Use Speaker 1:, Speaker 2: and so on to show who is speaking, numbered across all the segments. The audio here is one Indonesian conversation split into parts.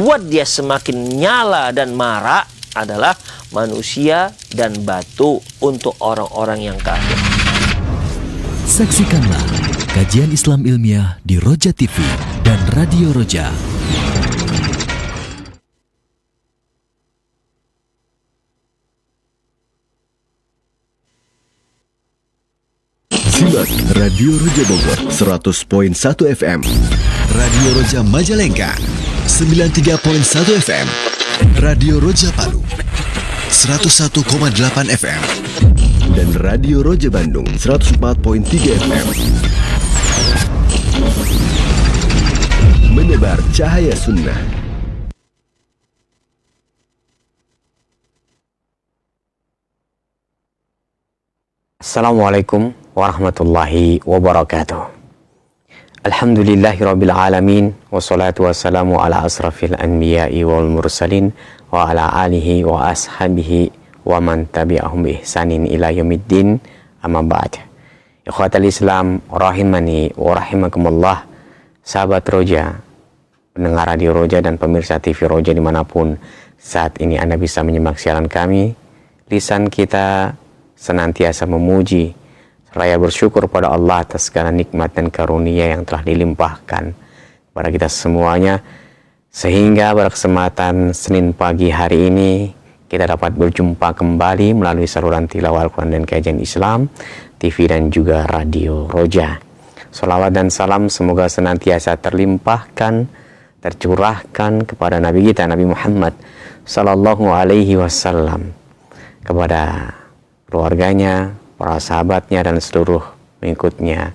Speaker 1: membuat dia semakin nyala dan marak adalah manusia dan batu untuk orang-orang yang kafir.
Speaker 2: Saksikanlah kajian Islam ilmiah di Roja TV dan Radio Roja.
Speaker 3: Simak Radio Roja Bogor 100.1 FM, Radio Roja Majalengka 93.1 FM, Radio Roja Palu 101,8 FM, dan Radio Roja Bandung 104.3 FM. Menebar cahaya sunnah.
Speaker 4: Assalamualaikum warahmatullahi wabarakatuh. Alhamdulillahirabbil alamin, wassalatu wassalamu ala asrafil anbiya'i wal mursalin wa ala alihi wa ashabihi wa man tabi'ahum bi ihsanin ila yaumiddin, amma ba'd. Ikhwatal Islam rahimani wa rahimakumullah, sahabat Roja, pendengar Radio Roja dan pemirsa TV Roja dimanapun saat ini Anda bisa menyimak siaran kami. Lisan kita senantiasa memuji seraya bersyukur pada Allah atas segala nikmat dan karunia yang telah dilimpahkan kepada kita semuanya, sehingga pada kesempatan Senin pagi hari ini kita dapat berjumpa kembali melalui saluran tilawah Al-Quran dan kajian Islam, TV dan juga Radio Roja. Salawat dan salam semoga senantiasa terlimpahkan, tercurahkan kepada Nabi kita Nabi Muhammad Sallallahu Alaihi Wasallam, kepada keluarganya, para sahabatnya, dan seluruh pengikutnya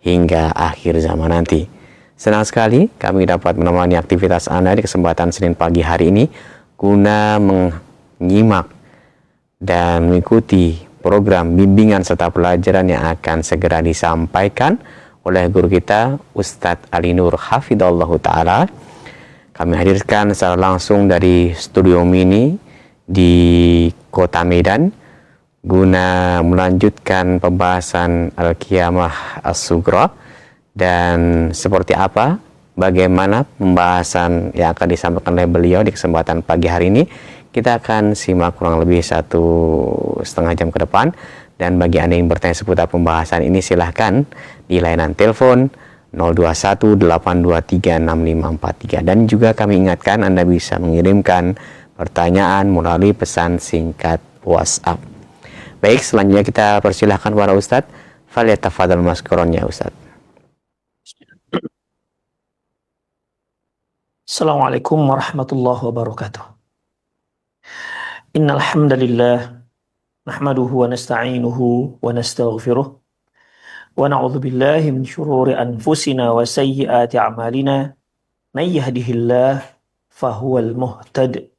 Speaker 4: hingga akhir zaman nanti. Senang sekali kami dapat menemani aktivitas Anda di kesempatan Senin pagi hari ini guna menyimak dan mengikuti program bimbingan serta pelajaran yang akan segera disampaikan oleh guru kita Ustadz Ali Nur Hafidhahullah Ta'ala. Kami hadirkan secara langsung dari studio mini di Kota Medan guna melanjutkan pembahasan Al-Qiyamah As-Sughra. Dan seperti apa, bagaimana pembahasan yang akan disampaikan oleh beliau di kesempatan pagi hari ini, kita akan simak kurang lebih 1,5 jam ke depan. Dan bagi Anda yang bertanya seputar pembahasan ini, silahkan di layanan telepon 021-823-6543. Dan juga kami ingatkan Anda bisa mengirimkan pertanyaan melalui pesan singkat WhatsApp. Baik, selanjutnya kita persilahkan para Ustadz. Falyatafadhal mashkuran ya Ustadz.
Speaker 1: Assalamualaikum warahmatullahi wabarakatuh. Innal hamdalillah nahmaduhu wa nasta'inuhu wa nastaghfiruh wa na'udzu billahi min shururi anfusina wa sayyiati a'malina. May yahdihillahu fahuwal muhtad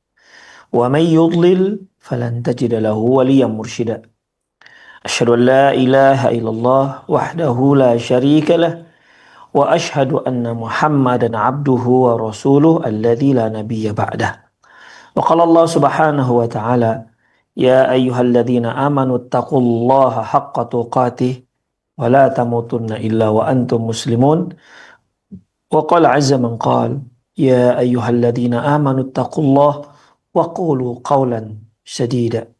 Speaker 1: wa may yudlil falan tajida lahu waliyyan mursyida. Asyhadu an la ilaha illallah wahdahu la syarika lah wa asyhadu anna Muhammadan abduhu wa rasuluh alladzi la nabiyya ba'dah. Wa qala Allah subhanahu wa ta'ala, ya ayyuhalladzina amanu taqullaha haqqa tuqatih wa la tamutunna illa wa antum muslimun. Wa qala azza man qala, ya ayyuhalladzina amanu taqullaha wa qulu qawlan sadida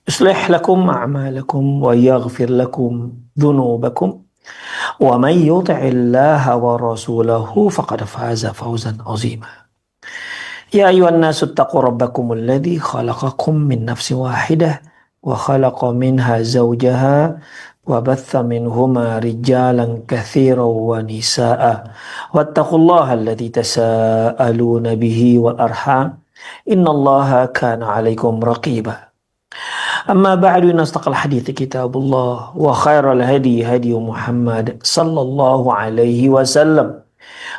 Speaker 1: yuslih lakum a'malakum wa yaghfir lakum dhunubakum wa man yuti'illaha wa rasulahu faqad faza fawzan 'azima. Ya ayyuhan nasu taqu rabbakumul ladzi khalaqakum min nafsin wahidah wa khalaqa minha zawjaha wa batha minhuma rijalan katsiran wa nisaa'a wattaqullaha alladzi tasaaluna bihi wal arham innallaha kana 'alaikum raqiba. Amma ba'du, inna asdaqal hadithi kitabullah wa khairal hadi hadi Muhammad sallallahu alaihi wasallam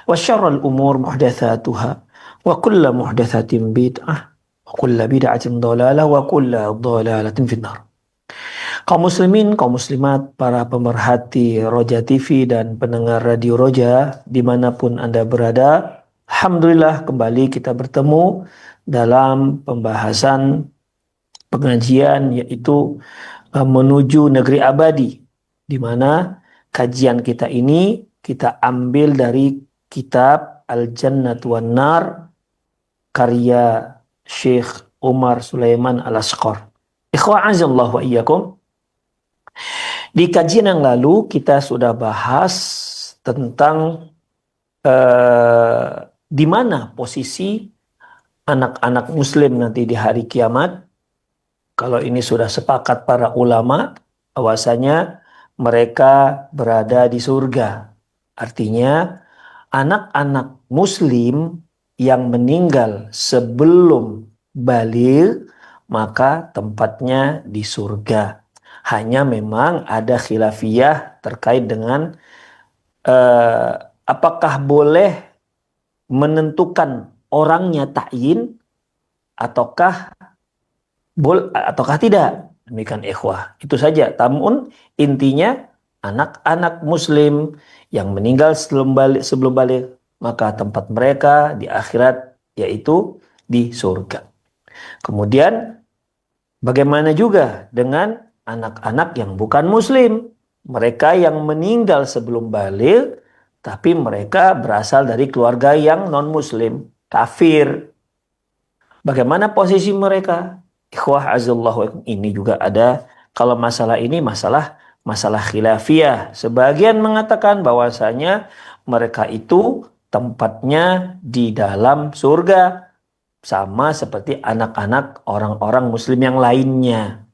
Speaker 1: wa syarrul umur muhdatsatuha wa kullu muhdatsatin bid'ah wa kullu bid'atin dhalalah wa kullu dhalalatin finnar. Kaum muslimin, kaum muslimat, para pemerhati Roja TV dan pendengar Radio Roja dimanapun Anda berada, alhamdulillah kembali kita bertemu dalam pembahasan pengajian, yaitu menuju negeri abadi, di mana kajian kita ini kita ambil dari kitab Al-Jannah wan Nar karya Syekh Umar Sulaiman Al-Ashqar. Ikhwan azallahu wa iyyakum. Di kajian yang lalu kita sudah bahas tentang di mana posisi anak-anak muslim nanti di hari kiamat. Kalau ini sudah sepakat para ulama bahwasanya mereka berada di surga. Artinya anak-anak muslim yang meninggal sebelum baligh maka tempatnya di surga. Hanya memang ada khilafiyah terkait dengan apakah boleh menentukan orangnya ta'yin ataukah tidak. Demikian ikhwah. Itu saja. Namun intinya anak-anak muslim yang meninggal sebelum balik maka tempat mereka di akhirat yaitu di surga. Kemudian bagaimana juga dengan anak-anak yang bukan muslim? Mereka yang meninggal sebelum balik tapi mereka berasal dari keluarga yang non-muslim, kafir. Bagaimana posisi mereka? Ikhwah azallahu, ini juga ada. Kalau masalah ini masalah khilafiyah. Sebagian mengatakan bahwasanya mereka itu tempatnya di dalam surga sama seperti anak-anak orang-orang muslim yang lainnya.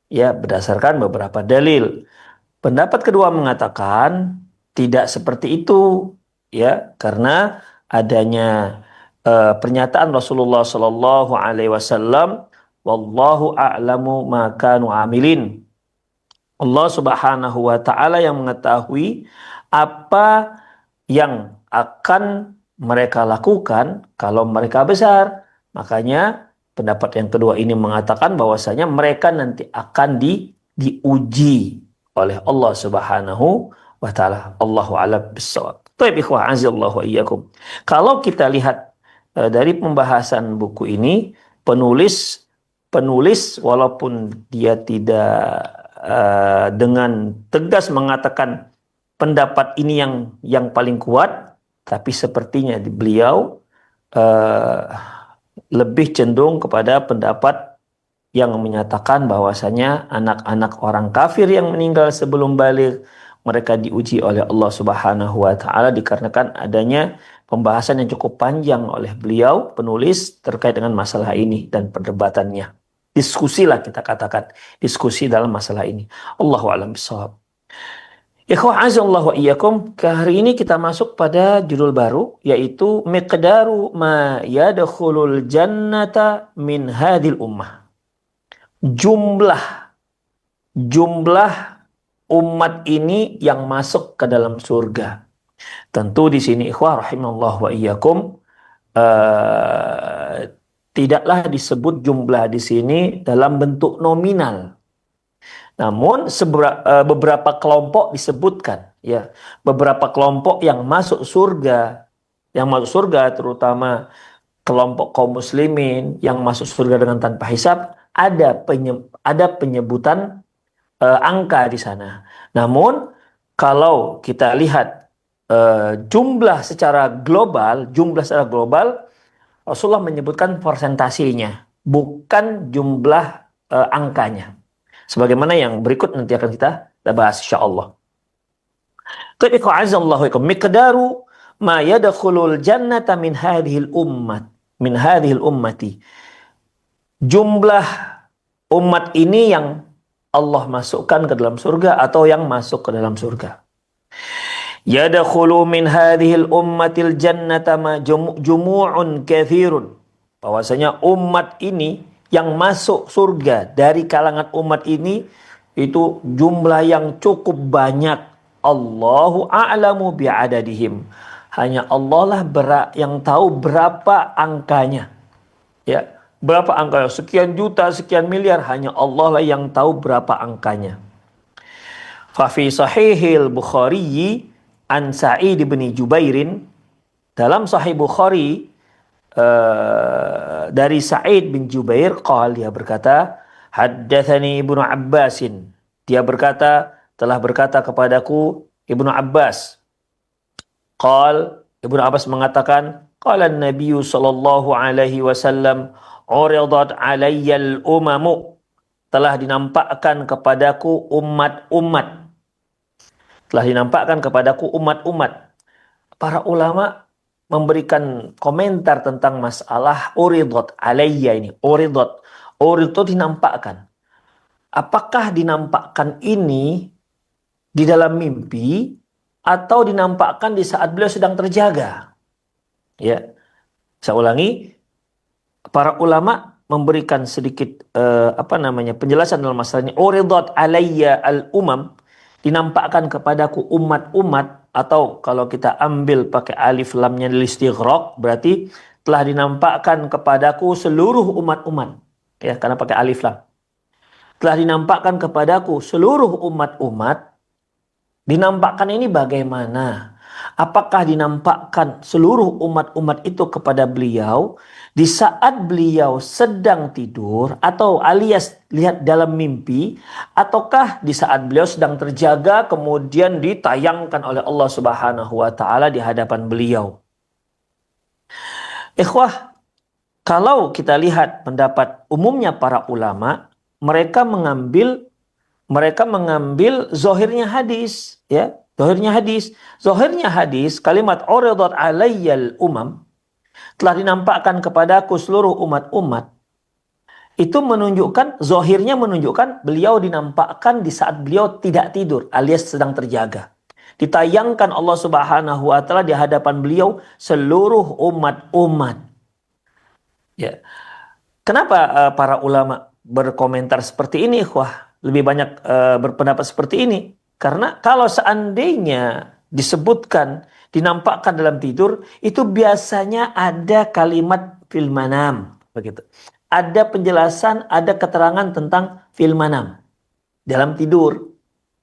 Speaker 1: Ya, berdasarkan beberapa dalil. Pendapat kedua mengatakan tidak seperti itu, ya, karena adanya pernyataan Rasulullah Sallallahu Alaihi Wasallam, wallahu a'lamu ma kanu amilin. Allah Subhanahu wa taala yang mengetahui apa yang akan mereka lakukan kalau mereka besar. Makanya pendapat yang kedua ini mengatakan bahwasanya mereka nanti akan diuji oleh Allah Subhanahu wa taala. Allahu a'lam bissawab. Baik ikhwah azallahu wa iyyakum. Kalau kita lihat dari pembahasan buku ini, penulis walaupun dia tidak dengan tegas mengatakan pendapat ini yang paling kuat, tapi sepertinya beliau lebih cenderung kepada pendapat yang menyatakan bahwasanya anak-anak orang kafir yang meninggal sebelum baligh mereka diuji oleh Allah Subhanahu wa taala dikarenakan adanya pembahasan yang cukup panjang oleh beliau penulis terkait dengan masalah ini dan perdebatannya. Diskusilah kita katakan, diskusi dalam masalah ini. Allahu a'lam bishawab. Ikhwah azallahu wa iyyakum, hari ini kita masuk pada judul baru yaitu miqdaru ma yadkhulul jannata min hadhil ummah. Jumlah umat ini yang masuk ke dalam surga. Tentu di sini ikhwah rahimallahu wa iyyakum tidaklah disebut jumlah di sini dalam bentuk nominal. Namun beberapa kelompok disebutkan, ya. Beberapa kelompok yang masuk surga terutama kelompok kaum muslimin yang masuk surga dengan tanpa hisab, ada penyebutan angka di sana. Namun kalau kita lihat jumlah secara global Rasulullah menyebutkan persentasinya, bukan jumlah angkanya. Sebagaimana yang berikut nanti akan kita bahas insyaallah. Qul azallahu ikum miqdaru ma yadkhulul jannata min hadhil ummati. Jumlah umat ini yang Allah masukkan ke dalam surga atau yang masuk ke dalam surga. Yadkhulu min hadhil ummatil jannata ma jumu'un katsirun. Bahwasanya umat ini yang masuk surga dari kalangan umat ini itu jumlah yang cukup banyak. Allahu a'lamu bi'adadihim. Hanya Allah lah yang tahu berapa angkanya. Ya, berapa angkanya? Sekian juta, sekian miliar, hanya Allah lah yang tahu berapa angkanya. Fa fi sahihil Bukhari an Sa'id bin Jubairin, dalam Sahih Bukhari dari Sa'id bin Jubair dia berkata, haddatsani Ibnu Abbasin, dia telah berkata kepadaku Ibnu Abbas. Ibnu Abbas mengatakan, Qala an-nabiy sallallahu alaihi wasallam, "Uridat alayyal umamu." Telah dinampakkan kepadaku umat-umat. Telah dinampakkan kepadaku umat-umat. Para ulama memberikan komentar tentang masalah uridat alayya ini. Uridat itu dinampakkan. Apakah dinampakkan ini di dalam mimpi atau dinampakkan di saat beliau sedang terjaga? Ya, saya ulangi. Para ulama memberikan sedikit penjelasan dalam masalah ini. Uridat alayya al-umam, dinampakkan kepadaku umat-umat, atau kalau kita ambil pakai alif lamnya listighraq, berarti telah dinampakkan kepadaku seluruh umat-umat. Ya, karena pakai alif lam. Telah dinampakkan kepadaku seluruh umat-umat. Dinampakkan ini bagaimana? Apakah dinampakkan seluruh umat-umat itu kepada beliau di saat beliau sedang tidur, atau alias lihat dalam mimpi, ataukah di saat beliau sedang terjaga kemudian ditayangkan oleh Allah Subhanahu wa taala di hadapan beliau? Ikhwah, kalau kita lihat pendapat umumnya para ulama, mereka mengambil zahirnya hadis, ya. Zahirnya hadis kalimat uridat alayyal umam, telah dinampakkan kepadaku seluruh umat-umat, itu menunjukkan, zahirnya menunjukkan beliau dinampakkan di saat beliau tidak tidur alias sedang terjaga. Ditayangkan Allah Subhanahu wa taala di hadapan beliau seluruh umat-umat. Ya. Kenapa para ulama berkomentar seperti ini, ikhwah? Lebih banyak berpendapat seperti ini. Karena kalau seandainya disebutkan dinampakkan dalam tidur, itu biasanya ada kalimat fil manam, begitu. Ada penjelasan, ada keterangan tentang fil manam dalam tidur.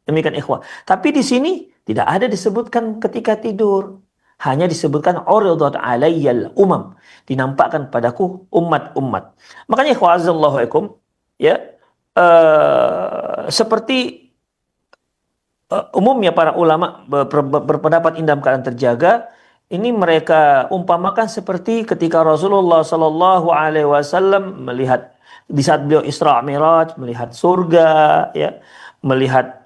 Speaker 1: Demikian ikhwah. Tapi di sini tidak ada disebutkan ketika tidur. Hanya disebutkan uridat alayyal umam, dinampakkan padaku umat-umat. Makanya ikhwah azallahu alaikum, ya, seperti umumnya para ulama berpendapat ini dalam keadaan terjaga, ini mereka umpamakan seperti ketika Rasulullah Sallallahu Alaihi Wasallam melihat di saat beliau Isra Mi'raj, melihat surga, ya, melihat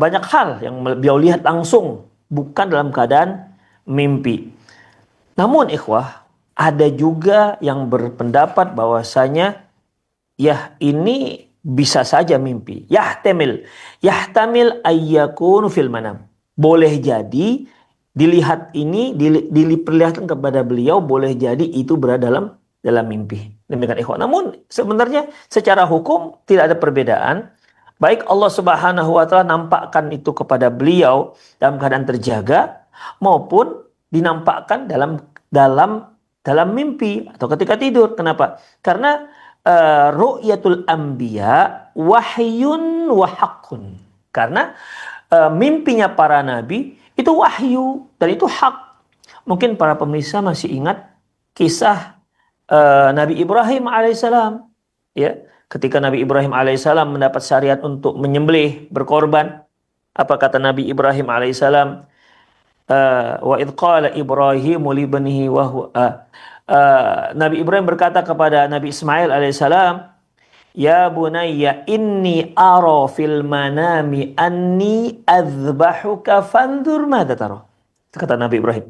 Speaker 1: banyak hal yang beliau lihat langsung, bukan dalam keadaan mimpi. Namun ikhwah, ada juga yang berpendapat bahwasanya ya ini bisa saja mimpi. Yahtamil ayyakunu fil manam. Boleh jadi dilihat ini, diperlihatkan kepada beliau, boleh jadi itu berada dalam mimpi. Demikian ikhwan. Namun sebenarnya secara hukum tidak ada perbedaan. Baik Allah Subhanahu wa taala nampakkan itu kepada beliau dalam keadaan terjaga, maupun dinampakkan dalam mimpi atau ketika tidur. Kenapa? Karena ru'yatul anbiya wahyun wa haqqun. Karena mimpinya para nabi itu wahyu dan itu hak. Mungkin para pemirsa masih ingat kisah Nabi Ibrahim alaihissalam, ya, ketika Nabi Ibrahim alaihissalam mendapat syariat untuk menyembelih, berkorban. Apa kata Nabi Ibrahim alaihissalam? Wa idh qala Ibrahimu li ibnihi wa huwa Nabi Ibrahim berkata kepada Nabi Ismail alaihissalam, "Ya bunayya inni ara fil manami anni azbahuka fanzur madza tara." Kata Nabi Ibrahim.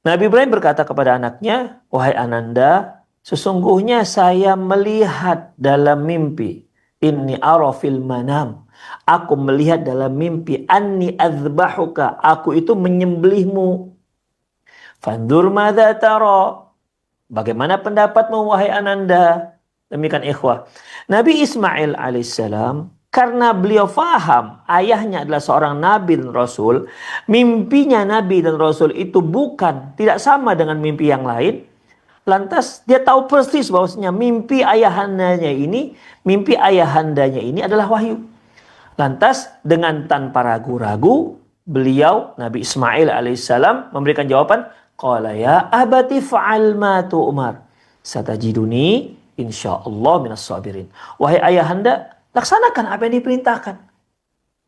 Speaker 1: Nabi Ibrahim berkata kepada anaknya, "Wahai ananda, sesungguhnya saya melihat dalam mimpi. Inni ara fil manam. Aku melihat dalam mimpi anni azbahuka. Aku itu menyembelihmu. Fanzur madza tara. Bagaimana pendapatmu wahai ananda?" Demikian ikhwah. Nabi Ismail alaihissalam, karena beliau faham ayahnya adalah seorang nabi dan rasul, mimpinya nabi dan rasul itu tidak sama dengan mimpi yang lain. Lantas dia tahu persis bahwasanya mimpi ayahandanya ini adalah wahyu. Lantas dengan tanpa ragu-ragu, beliau Nabi Ismail alaihissalam memberikan jawaban, qala ya abati fa'al ma tu'mar satajiduni insyaallah minas sabirin. Wahai ayahanda, laksanakan apa yang diperintahkan.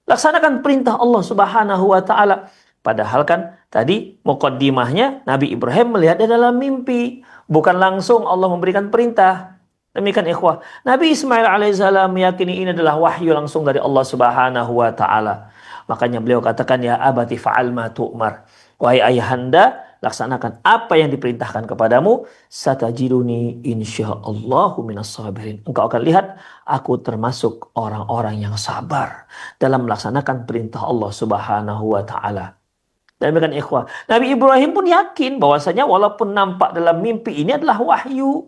Speaker 1: Laksanakan perintah Allah Subhanahu wa taala. Padahal kan tadi muqaddimahnya Nabi Ibrahim melihatnya dalam mimpi, bukan langsung Allah memberikan perintah. Demikian ikhwah. Nabi Ismail alaihissalam meyakini ini adalah wahyu langsung dari Allah Subhanahu wa taala. Makanya beliau katakan, ya abati fa'al ma tu'mar. Wahai ayahanda, laksanakan apa yang diperintahkan kepadamu. Satajiduni insyaallahu minas sabirin. Engkau akan lihat aku termasuk orang-orang yang sabar dalam melaksanakan perintah Allah Subhanahu wa taala. Dan demikian ikhwah. Nabi Ibrahim pun yakin bahwasanya walaupun nampak dalam mimpi ini adalah wahyu,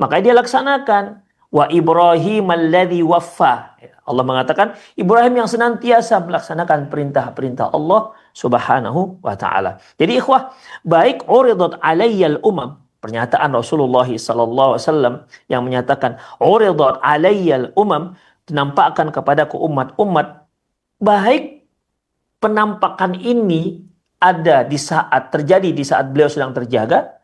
Speaker 1: makanya dia laksanakan. Wa Ibrahim alladzi waffa. Allah mengatakan Ibrahim yang senantiasa melaksanakan perintah-perintah Allah Subhanahu wa taala. Jadi ikhwah, baik uridat alayyal umam, pernyataan Rasulullah sallallahu alaihi wasallam yang menyatakan uridat alayyal umam, dinampakkan kepadaku umat-umat, baik penampakan ini ada terjadi di saat beliau sedang terjaga,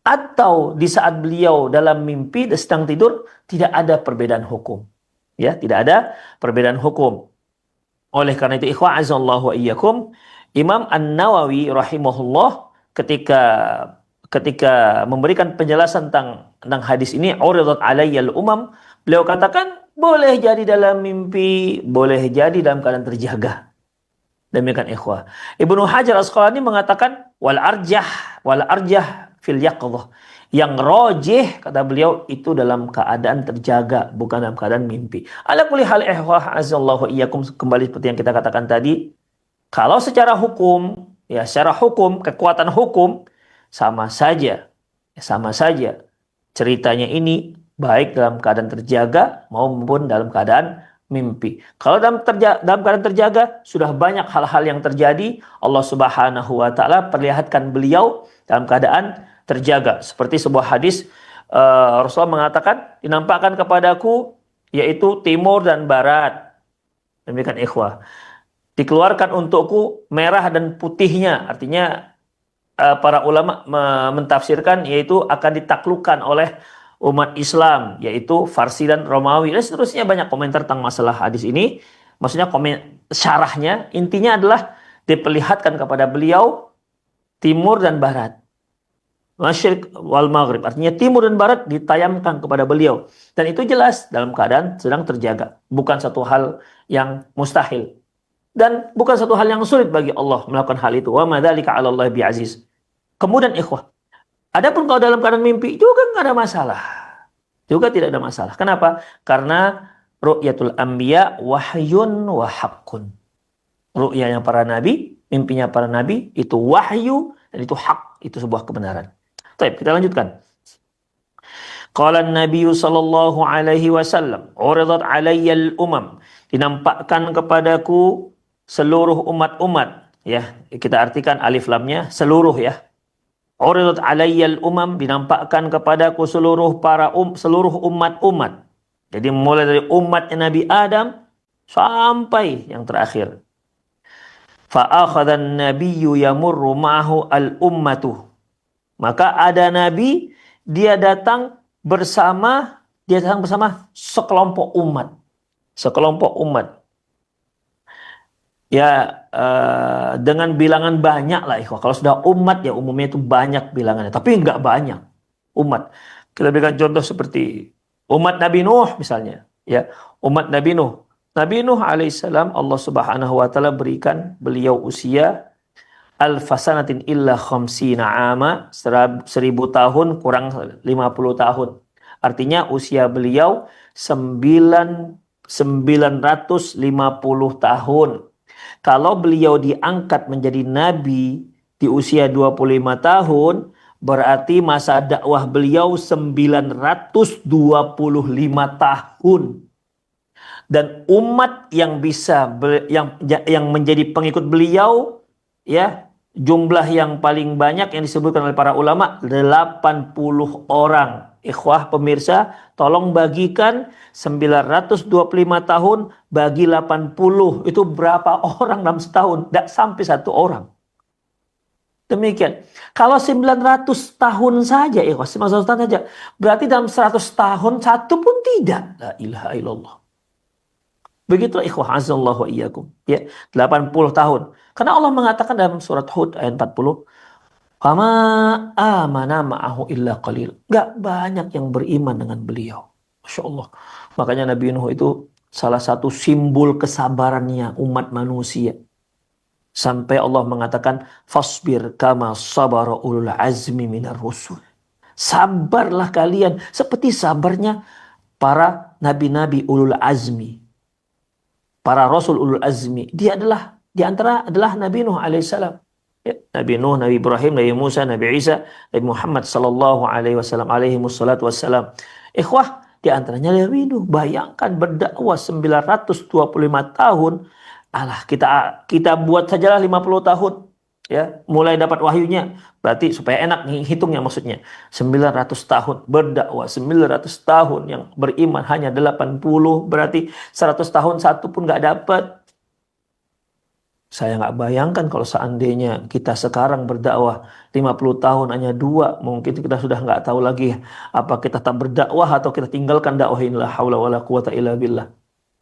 Speaker 1: atau di saat beliau dalam mimpi sedang tidur, tidak ada perbedaan hukum. Ya, tidak ada perbedaan hukum. Oleh karena itu ikhwah azallahu wa iyyakum, Imam An-Nawawi rahimahullah ketika memberikan penjelasan tentang hadis ini, uridat alayyal umam, beliau katakan boleh jadi dalam mimpi, boleh jadi dalam keadaan terjaga. Demikian ikhwah. Ibnu Hajar Asqalani mengatakan wal arjah fil yaqdhah. Yang rajih kata beliau itu dalam keadaan terjaga, bukan dalam keadaan mimpi. Ala kulli hal ikhwah azallahu iyyakum, kembali seperti yang kita katakan tadi, kalau secara hukum, kekuatan hukum sama saja ceritanya ini baik dalam keadaan terjaga maupun dalam keadaan mimpi. Kalau dalam keadaan terjaga, sudah banyak hal-hal yang terjadi. Allah Subhanahu wa taala perlihatkan beliau dalam keadaan terjaga. Seperti sebuah hadis, Rasulullah mengatakan, dinampakkan kepadaku yaitu timur dan barat. Demikian ikhwah. Dikeluarkan untukku merah dan putihnya. Artinya para ulama mentafsirkan yaitu akan ditaklukkan oleh umat Islam, yaitu Farsi dan Romawi, dan seterusnya. Banyak komentar tentang masalah hadis ini. Maksudnya syarahnya, intinya adalah diperlihatkan kepada beliau timur dan barat, Masyriq wal Maghrib, artinya timur dan barat ditayamkan kepada beliau, dan itu jelas dalam keadaan sedang terjaga, bukan satu hal yang mustahil dan bukan satu hal yang sulit bagi Allah melakukan hal itu. Wa madzalika 'ala Allah bi'aziz. Kemudian ikhwah, adapun kalau dalam keadaan mimpi juga nggak ada masalah. Juga tidak ada masalah. Kenapa? Karena ru'yatul anbiya wahyun wa haqqun. Ru'yanya para nabi, mimpinya para nabi itu wahyu dan itu hak, itu sebuah kebenaran. Baik, kita lanjutkan. Qala an-nabiy sallallahu alaihi wasallam, uridat alayya al-umam, dinampakkan kepadaku seluruh umat-umat, ya. Kita artikan alif lamnya seluruh, ya. Uridat alayyal umam, dinampakkan kepadaku seluruh umat-umat. Jadi mulai dari umatnya Nabi Adam sampai yang terakhir. Fa akhadhan nabiyyu yamurru ma'ahu al-ummatu. Maka ada nabi, dia datang bersama sekelompok umat. Sekelompok umat. Ya, dengan bilangan banyak lah ikhwah. Kalau sudah umat ya umumnya itu banyak bilangannya, tapi enggak banyak umat. Kita berikan contoh seperti umat Nabi Nuh misalnya, ya. Umat Nabi Nuh. Nabi Nuh alaihissalam, Allah Subhanahu wa taala berikan beliau usia alfasanatin illa khamsina ama, 1000 tahun kurang 50 tahun. Artinya usia beliau 950 tahun. Kalau beliau diangkat menjadi nabi di usia 25 tahun, berarti masa dakwah beliau 925 tahun. Dan umat yang yang menjadi pengikut beliau, ya, jumlah yang paling banyak yang disebutkan oleh para ulama 80 orang. Ikhwah pemirsa, tolong bagikan 925 tahun bagi 80. Itu berapa orang dalam setahun? Tidak sampai 1 orang. Demikian. Kalau 900 tahun saja, ikhwah, 900 tahun saja, berarti dalam 100 tahun satu pun tidak. La ilaha illallah. Begitulah ikhwah azallahu wa iyyakum. Ya, 80 tahun. Karena Allah mengatakan dalam surat Hud ayat 40, "Fama amana ma'ahu illa qalil." Gak banyak yang beriman dengan beliau. Masya Allah. Makanya Nabi Nuh itu salah satu simbol kesabarannya umat manusia. Sampai Allah mengatakan, "Fasbir kama sabara ulul azmi minar rusul." Sabarlah kalian seperti sabarnya para nabi-nabi ulul azmi. Para rasul ulul azmi. Dia adalah, di antara adalah Nabi Nuh alaihissalam. Ya, Nabi Nuh, Nabi Ibrahim, Nabi Musa, Nabi Isa, Nabi Muhammad sallallahu alaihi wasallam, alaihi wassalatu wassalam. Ikhwah, di antaranya Nabi Nuh. Bayangkan berdakwah 925 tahun. Alah, kita buat sajalah 50 tahun. Ya, mulai dapat wahyunya. Berarti supaya enak nih hitungnya maksudnya. 900 tahun berdakwah, 900 tahun yang beriman hanya 80, berarti 100 tahun satu pun nggak dapat. Saya nggak bayangkan kalau seandainya kita sekarang berdakwah 50 tahun hanya 2, mungkin kita sudah nggak tahu lagi apa kita tetap berdakwah atau kita tinggalkan dakwah ini. La haula wala quwata illa billah.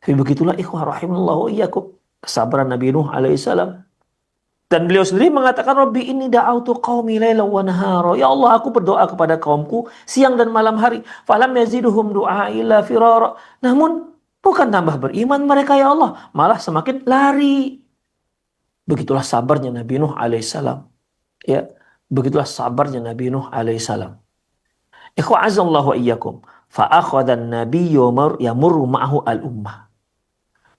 Speaker 1: Tapi begitulah ikhwah rahimallahu iyyakum. Kesabaran Nabi Nuh alaihissalam. Dan beliau sendiri mengatakan, "Rabbi inni da'autu qaumi lailan wa nahara." Ya Allah, aku berdoa kepada kaumku siang dan malam hari. Falam yaziduhum du'a illa firara. Namun bukan tambah beriman mereka ya Allah, malah semakin lari. Begitulah sabarnya Nabi Nuh alaihissalam. Ya, begitulah sabarnya Nabi Nuh alaihissalam. Ikhwa azallahu wa iyyakum. Fa akhadha an-nabiyyu yamurru ma'ahu al-ummah.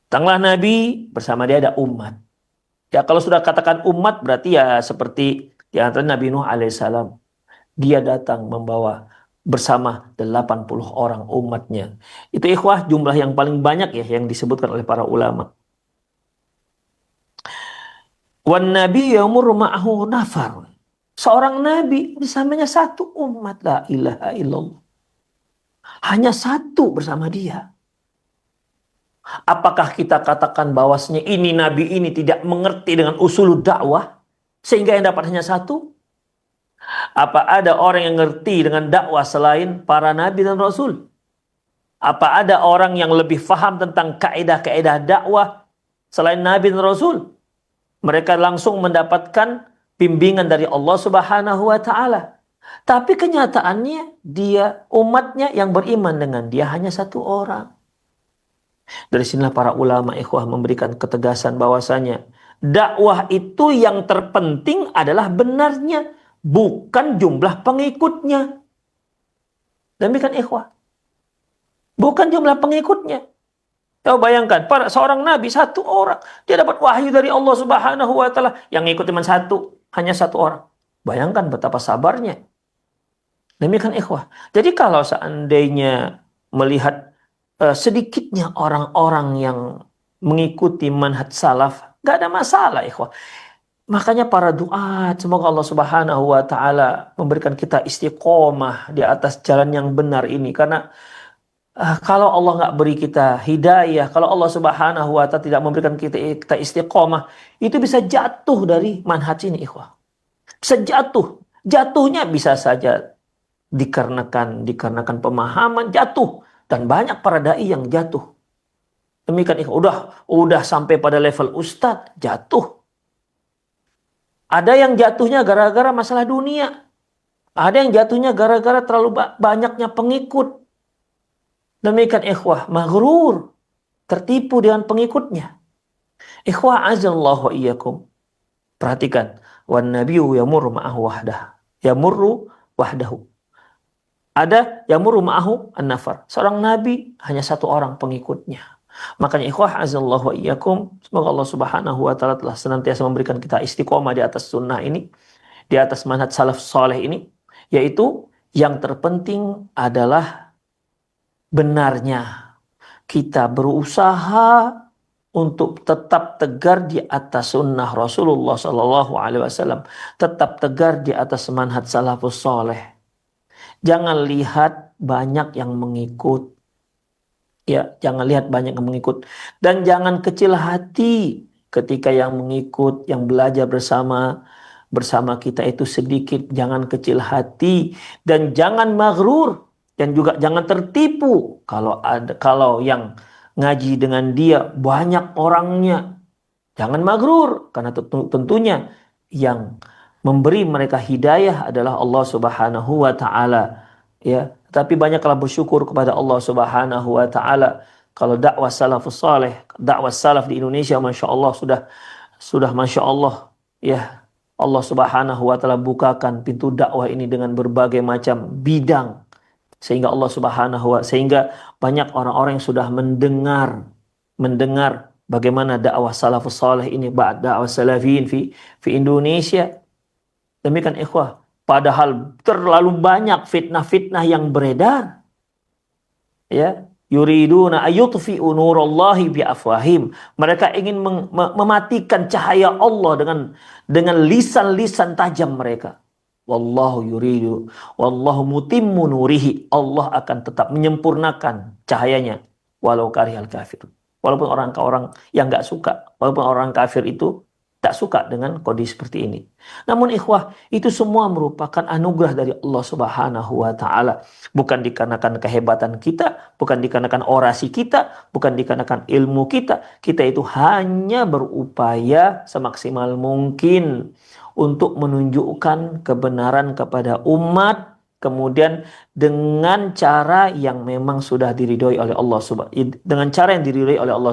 Speaker 1: Datanglah Nabi, bersama dia ada umat. Ya kalau sudah katakan umat berarti ya seperti di antara Nabi Nuh alaihissalam. Dia datang membawa bersama 80 orang umatnya. Itu ikhwah jumlah yang paling banyak ya yang disebutkan oleh para ulama. Wan nabi yamurru ma'ahu nafar. Seorang nabi bersamanya satu umat, la ilaha illallah. Hanya satu bersama dia. Apakah kita katakan bahwasanya ini nabi ini tidak mengerti dengan usul dakwah sehingga yang dapat hanya satu? Apa ada orang yang ngerti dengan dakwah selain para nabi dan rasul? Apa ada orang yang lebih faham tentang kaidah-kaidah dakwah selain nabi dan rasul? Mereka langsung mendapatkan bimbingan dari Allah Subhanahu wa taala. Tapi kenyataannya dia umatnya yang beriman dengan dia hanya satu orang. Dari sinilah para ulama ikhwah memberikan ketegasan bahwasanya dakwah itu yang terpenting adalah benarnya, bukan jumlah pengikutnya. Demikian ikhwah. Bukan jumlah pengikutnya. Coba bayangkan, seorang nabi satu orang, dia dapat wahyu dari Allah Subhanahu wa taala, yang ngikut cuma satu, hanya satu orang. Bayangkan betapa sabarnya. Demikian ikhwah. Jadi kalau seandainya melihat sedikitnya orang-orang yang mengikuti manhaj salaf, gak ada masalah ikhwah. Makanya para duat, semoga Allah Subhanahu wa taala memberikan kita istiqomah di atas jalan yang benar ini. Karena kalau Allah nggak beri kita hidayah, kalau Allah Subhanahu wa taala tidak memberikan kita istiqomah, itu bisa jatuh dari manhaj ini ikhwah. Bisa jatuh. Jatuhnya bisa saja dikarenakan pemahaman jatuh. Dan banyak para dai yang jatuh. Demikian udah sampai pada level ustadz, jatuh. Ada yang jatuhnya gara-gara masalah dunia. Ada yang jatuhnya gara-gara terlalu banyaknya pengikut. Demikian ikhwah, maghrur, tertipu dengan pengikutnya. Ikhwah azallahu iyyakum. Perhatikan, wan nabiyyu yamurru ma'ahu wahdahu. Ada yamurru ma'ahu an-nafar. Seorang nabi hanya satu orang pengikutnya. Makanya ikhwah azallahu wa iyyakum, semoga Allah Subhanahu wa taala telah senantiasa memberikan kita istiqomah di atas sunnah ini, di atas manhaj salaf saleh ini, yaitu yang terpenting adalah benarnya. Kita berusaha untuk tetap tegar di atas sunnah Rasulullah sallallahu alaihi wasallam, tetap tegar di atas manhaj salafus saleh. Jangan lihat banyak yang mengikut. Ya, jangan lihat banyak yang mengikut. Dan jangan kecil hati ketika yang mengikut, yang belajar bersama kita itu sedikit. Jangan kecil hati. Dan jangan maghrur. Dan juga jangan tertipu. Kalau yang ngaji dengan dia banyak orangnya. Jangan magrur, karena tentunya yang memberi mereka hidayah adalah Allah Subhanahu wa taala. Ya, tapi banyaklah bersyukur kepada Allah Subhanahu wa taala. Kalau dakwah salafus saleh, dakwah salaf di Indonesia Masya Allah sudah Masya Allah, ya, Allah Subhanahu wa taala bukakan pintu dakwah ini dengan berbagai macam bidang, sehingga Allah Subhanahu wa sehingga banyak orang-orang yang sudah mendengar bagaimana dakwah salafus saleh ini, dakwah salafiyin fi Indonesia. Demikian ikhwah, padahal terlalu banyak fitnah-fitnah yang beredar. Ya, yuriduna ayutfi'u nurallahi bi afwahim. Mereka ingin mematikan cahaya Allah dengan lisan-lisan tajam mereka. Wallahu yuridu wallahu mutimmu nurihi. Allah akan tetap menyempurnakan cahayanya walau karihal kafir. Walaupun orang yang enggak suka, walaupun orang kafir itu tak suka dengan kondisi seperti ini. Namun ikhwah, itu semua merupakan anugerah dari Allah Subhanahu wa taala. Bukan dikarenakan kehebatan kita, bukan dikarenakan orasi kita, bukan dikarenakan ilmu kita. Kita itu hanya berupaya semaksimal mungkin untuk menunjukkan kebenaran kepada umat, kemudian dengan cara yang memang sudah diridhoi oleh Allah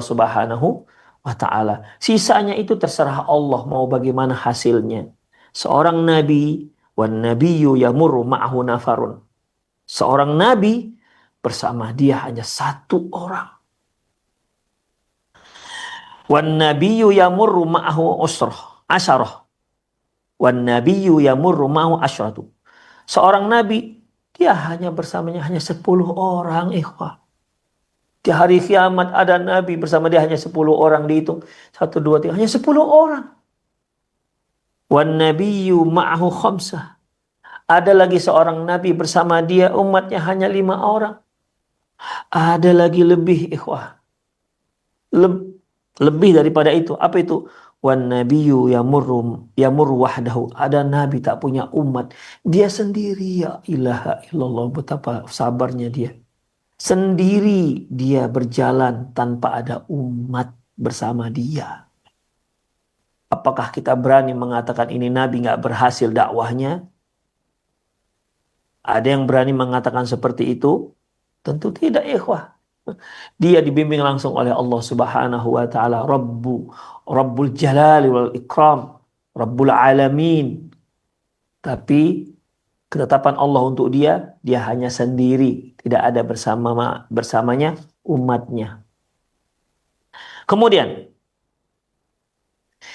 Speaker 1: Subhanahu wa ta'ala. Sisanya itu terserah Allah mau bagaimana hasilnya. Seorang nabi, wan nabiyyu yamurru ma'ahu nafarun. Seorang nabi bersama dia hanya satu orang. Wan nabiyyu yamurru ma'ahu asyarah. Wan nabiyyu yamurru ma'ahu asyratu. Seorang nabi dia hanya bersamanya hanya 10 orang, ikhwah. Di hari kiamat ada nabi bersama dia hanya 10 orang, dihitung 1, 2, 3, hanya 10 orang. Wan nabiyyu ma'ahu khamsah. Ada lagi seorang nabi bersama dia umatnya hanya 5 orang. Ada lagi lebih, ikhwah. Lebih daripada itu. Apa itu? Wan nabiyyu yamurru wahdahu. Ada nabi tak punya umat, dia sendiri, ya ilaha illallah, betapa sabarnya dia. Sendiri dia berjalan tanpa ada umat bersama dia. Apakah kita berani mengatakan ini nabi nggak berhasil dakwahnya? Ada yang berani mengatakan seperti itu? Tentu tidak, ikhwah. Dia dibimbing langsung oleh Allah Subhanahu wa taala, Rabbul Jalali wal Ikram, Rabbul Alamin. Tapi ketetapan Allah untuk dia hanya sendiri, tidak ada bersamanya umatnya. Kemudian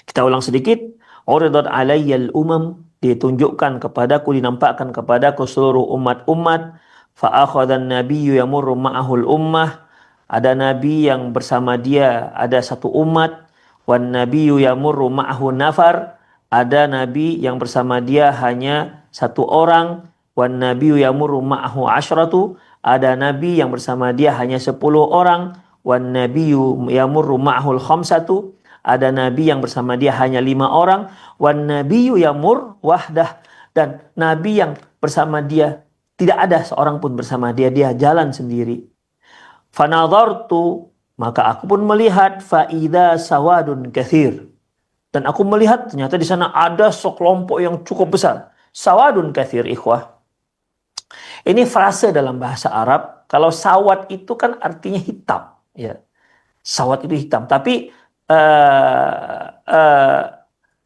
Speaker 1: kita ulang sedikit, uridat alayyal umam, ditunjukkan kepadaku, dinampakkan kepadaku seluruh umat-umat. Fa akhadhan nabiyyu yamurru ma'ahul ummah, ada nabi yang bersama dia ada satu umat. Wan nabiyyu yamurru ma'ahu nafar, ada nabi yang bersama dia hanya satu orang. Wan nabiyyu yamurru ma'ahu asyratu, ada nabi yang bersama dia hanya 10 orang. Wan nabiyyu yamurru ma'ahul khamsatu, ada nabi yang bersama dia hanya 5 orang. Wan nabiyyu yamur wahdah, dan nabi yang bersama dia tidak ada seorang pun bersama dia jalan sendiri. Fanadhartu, maka aku pun melihat, faida sawadun katsir, dan aku melihat ternyata di sana ada sekelompok yang cukup besar. Sawadun katsir, ikhwah, ini frase dalam bahasa Arab. Kalau sawad itu kan artinya hitam, ya. Sawad itu hitam, tapi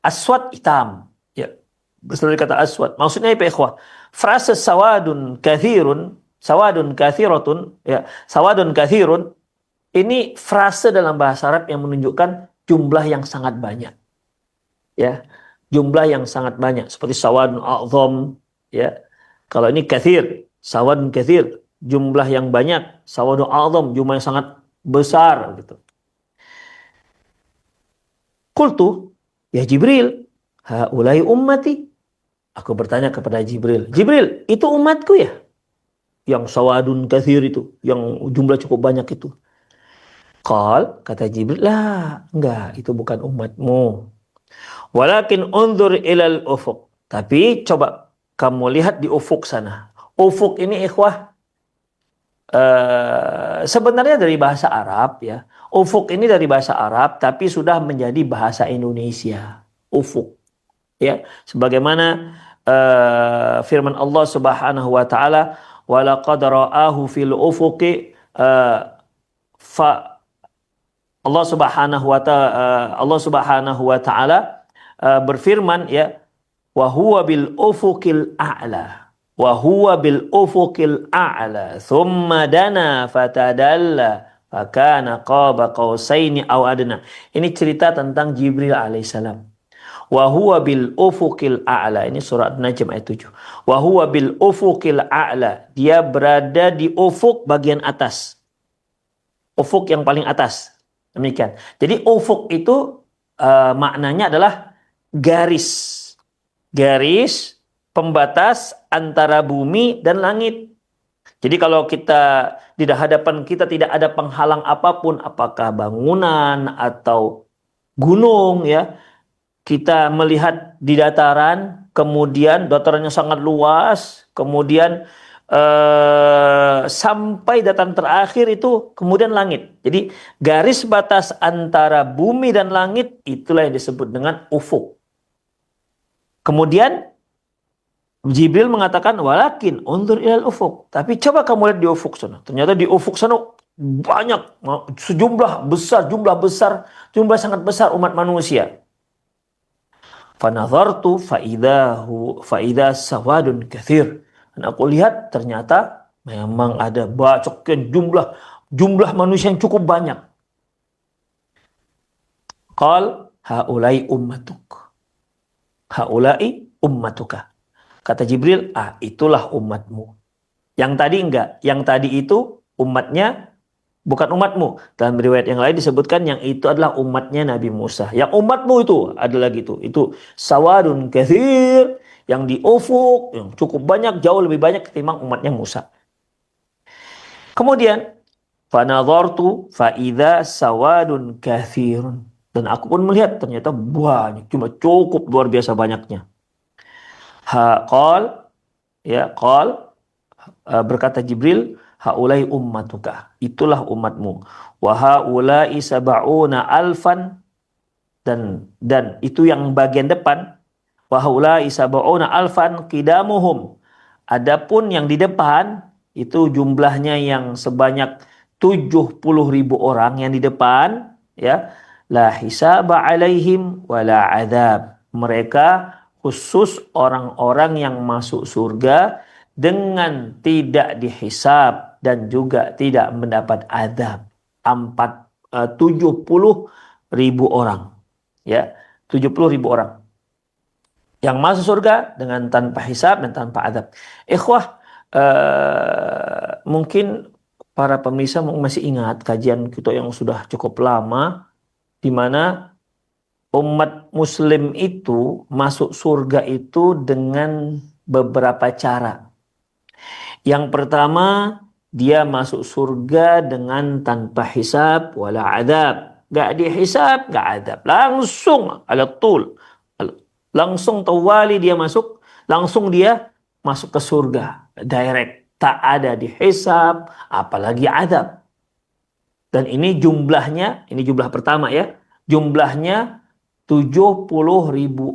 Speaker 1: aswad hitam, ya. Berasal dari kata aswad. Maksudnya apa, ikhwah? Frase sawadun kathirun, sawadun kathiratun, ya, sawadun kathirun, ini frase dalam bahasa Arab yang menunjukkan jumlah yang sangat banyak. Ya, jumlah yang sangat banyak, seperti sawadun a'zam, ya. Kalau ini kathir, sawadun kathir, jumlah yang banyak. Sawadun a'zam, jumlah yang sangat besar, gitu. Qultu ya Jibril, haulai ummati. Aku bertanya kepada Jibril, Jibril, itu umatku ya? Yang sawadun kathir itu, yang jumlah cukup banyak itu. Qal, kata Jibril, lah, enggak, itu bukan umatmu. Walakin unzur ilal ufuq. Tapi coba kamu lihat di ufuk sana. Ufuk ini, ikhwah, sebenarnya dari bahasa Arab ya. Ufuk ini dari bahasa Arab tapi sudah menjadi bahasa Indonesia. Ufuk ya. Sebagaimana firman Allah Subhanahu wa taala, "Wa laqad ra'ahu fil ufuqi fa Allah Subhanahu wa taala berfirman ya, wa huwa bil ufuqil a'la. Wa huwa bil ufuqil a'la. Thumma dana fatadalla fakana qaba qausaini aw adna. Ini cerita tentang Jibril alaihissalam. Wa huwa bil ufuqil a'la. Ini surat Najm ayat 7. Wa huwa bil ufuqil a'la. Dia berada di ufuk bagian atas. Ufuk yang paling atas. Demikian. Jadi ufuk itu maknanya adalah garis. Garis pembatas antara bumi dan langit. Jadi kalau kita di hadapan kita tidak ada penghalang apapun, apakah bangunan atau gunung ya. Kita melihat di dataran, kemudian datarannya sangat luas, kemudian sampai dataran terakhir itu kemudian langit. Jadi garis batas antara bumi dan langit itulah yang disebut dengan ufuk. Kemudian Jibril mengatakan walakin undur ilal ufuk. Tapi coba kamu lihat di ufuk sana. Ternyata di ufuk sana banyak, jumlah sangat besar umat manusia. Fanadhartu faidha sawadun kathir. Dan aku lihat ternyata memang ada bacoknya jumlah manusia yang cukup banyak. Qal haulai ummatuk. Haulai ummatuka. Kata Jibril, itulah umatmu. Yang tadi enggak. Yang tadi itu umatnya bukan umatmu. Dalam riwayat yang lain disebutkan yang itu adalah umatnya Nabi Musa. Yang umatmu itu adalah gitu. Itu sawadun kathir. Yang di ufuk, yang cukup banyak, jauh lebih banyak ketimbang umatnya Musa. Kemudian, fanadhartu fa'idha sawadun kathirun. Dan aku pun melihat ternyata banyak, cuma cukup luar biasa banyaknya. Berkata Jibril, haulai ummatuka. Itulah umatmu. Wa haulai sab'una alfan. Dan itu yang bagian depan. Wa haulai sab'una alfan qidamuhum. Adapun yang di depan itu jumlahnya yang sebanyak 70.000 orang yang di depan ya, la hisaba alaihim wala adab. Mereka khusus orang-orang yang masuk surga dengan tidak dihisab dan juga tidak mendapat azab. 70.000 orang ya, 70.000 orang yang masuk surga dengan tanpa hisab dan tanpa adab. Ikhwah, mungkin para pemirsa masih ingat kajian kita yang sudah cukup lama, di mana umat muslim itu masuk surga itu dengan beberapa cara. Yang pertama, dia masuk surga dengan tanpa hisab wala adab. Gak dihisab, gak adab. Langsung ala tul. Langsung tawali dia masuk, langsung dia masuk ke surga. Direct. Tak ada dihisab, apalagi adab. Dan ini jumlahnya, ini jumlah pertama ya. Jumlahnya 70.000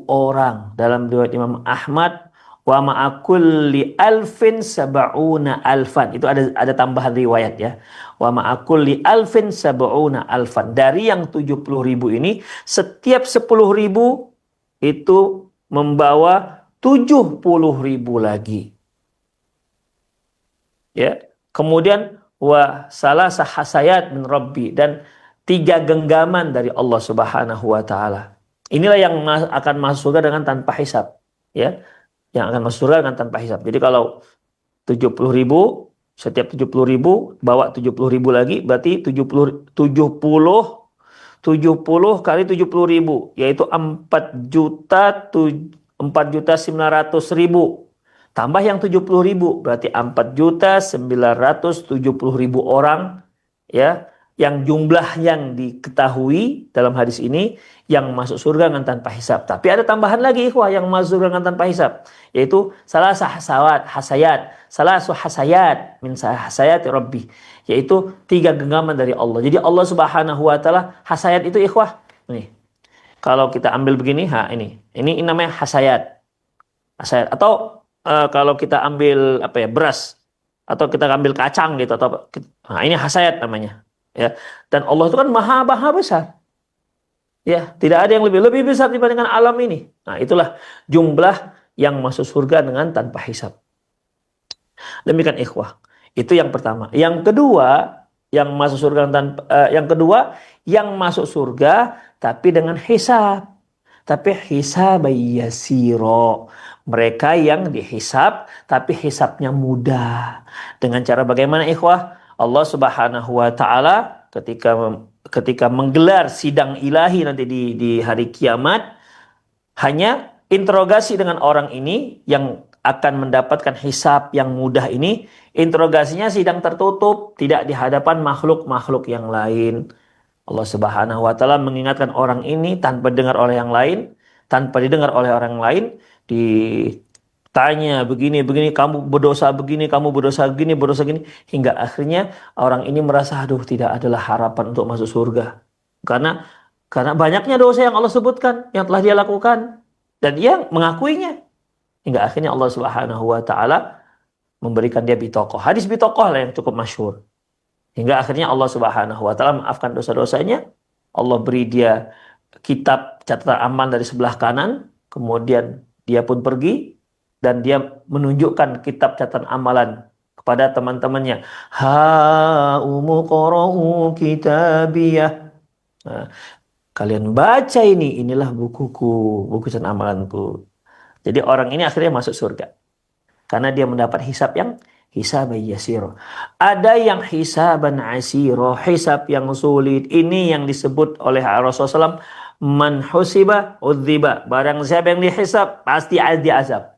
Speaker 1: orang. Dalam riwayat Imam Ahmad, wa ma'akulli alfin sab'una alfan. Itu ada tambahan riwayat ya. Wa ma'akulli alfin sab'una alfan. Dari yang 70.000 ini, setiap 10.000 itu membawa 70.000 lagi. Ya. Kemudian wa salasa hasayat min rabbi, dan 3 genggaman dari Allah Subhanahu wa taala. Inilah yang akan masuk surga dengan tanpa hisab, ya. Yang akan masuk surga dengan tanpa hisab. Jadi kalau 70.000, setiap 70.000 bawa 70.000 lagi, berarti 70 kali 70.000, yaitu 4.900.000. Tambah yang 70.000, berarti 4.970.000 orang ya, yang jumlah yang diketahui dalam hadis ini yang masuk surga dengan tanpa hisab. Tapi ada tambahan lagi ikhwah yang masuk surga dengan tanpa hisab, yaitu salah hasayat min hasayati rabbi, yaitu 3 genggaman dari Allah. Jadi Allah Subhanahu wa taala hasayat itu ikhwah. Nih. Kalau kita ambil begini, ini namanya hasayat. Hasayat atau kalau kita ambil beras atau kita ambil kacang gitu atau ini hasayat namanya. Ya, dan Allah itu kan maha besar. Ya, tidak ada yang lebih besar dibandingkan alam ini. Nah, itulah jumlah yang masuk surga dengan tanpa hisab. Demikian ikhwah. Itu yang pertama. Yang kedua, yang masuk surga tapi dengan hisab. Tapi hisab yasiro. Mereka yang dihisab tapi hisabnya mudah. Dengan cara bagaimana ikhwah? Allah Subhanahu wa taala ketika menggelar sidang ilahi nanti di hari kiamat, hanya interogasi dengan orang ini yang akan mendapatkan hisab yang mudah ini. Interogasinya sidang tertutup, tidak di hadapan makhluk-makhluk yang lain. Allah Subhanahu wa taala mengingatkan orang ini tanpa didengar oleh orang lain, ditanya begini, kamu berdosa begini, hingga akhirnya orang ini merasa tidak adalah harapan untuk masuk surga. Karena banyaknya dosa yang Allah sebutkan, yang telah dia lakukan, dan dia mengakuinya. Hingga akhirnya Allah Subhanahu wa taala memberikan dia bitoqoh. Hadis bitoqoh lah yang cukup masyhur. Hingga akhirnya Allah Subhanahu wa taala maafkan dosa-dosanya. Allah beri dia kitab catatan amal dari sebelah kanan, kemudian dia pun pergi dan dia menunjukkan kitab catatan amalan kepada teman-temannya. Ha umuqra'u kitabiyah. Nah, kalian baca inilah bukuku, buku catatan amalanku. Jadi orang ini akhirnya masuk surga karena dia mendapat hisab yang hisaban yasiro. Ada yang hisaban asiro, hisab yang sulit. Ini yang disebut oleh Rasulullah SAW, man husiba udziba. Barang siapa yang dihisab pasti diazab.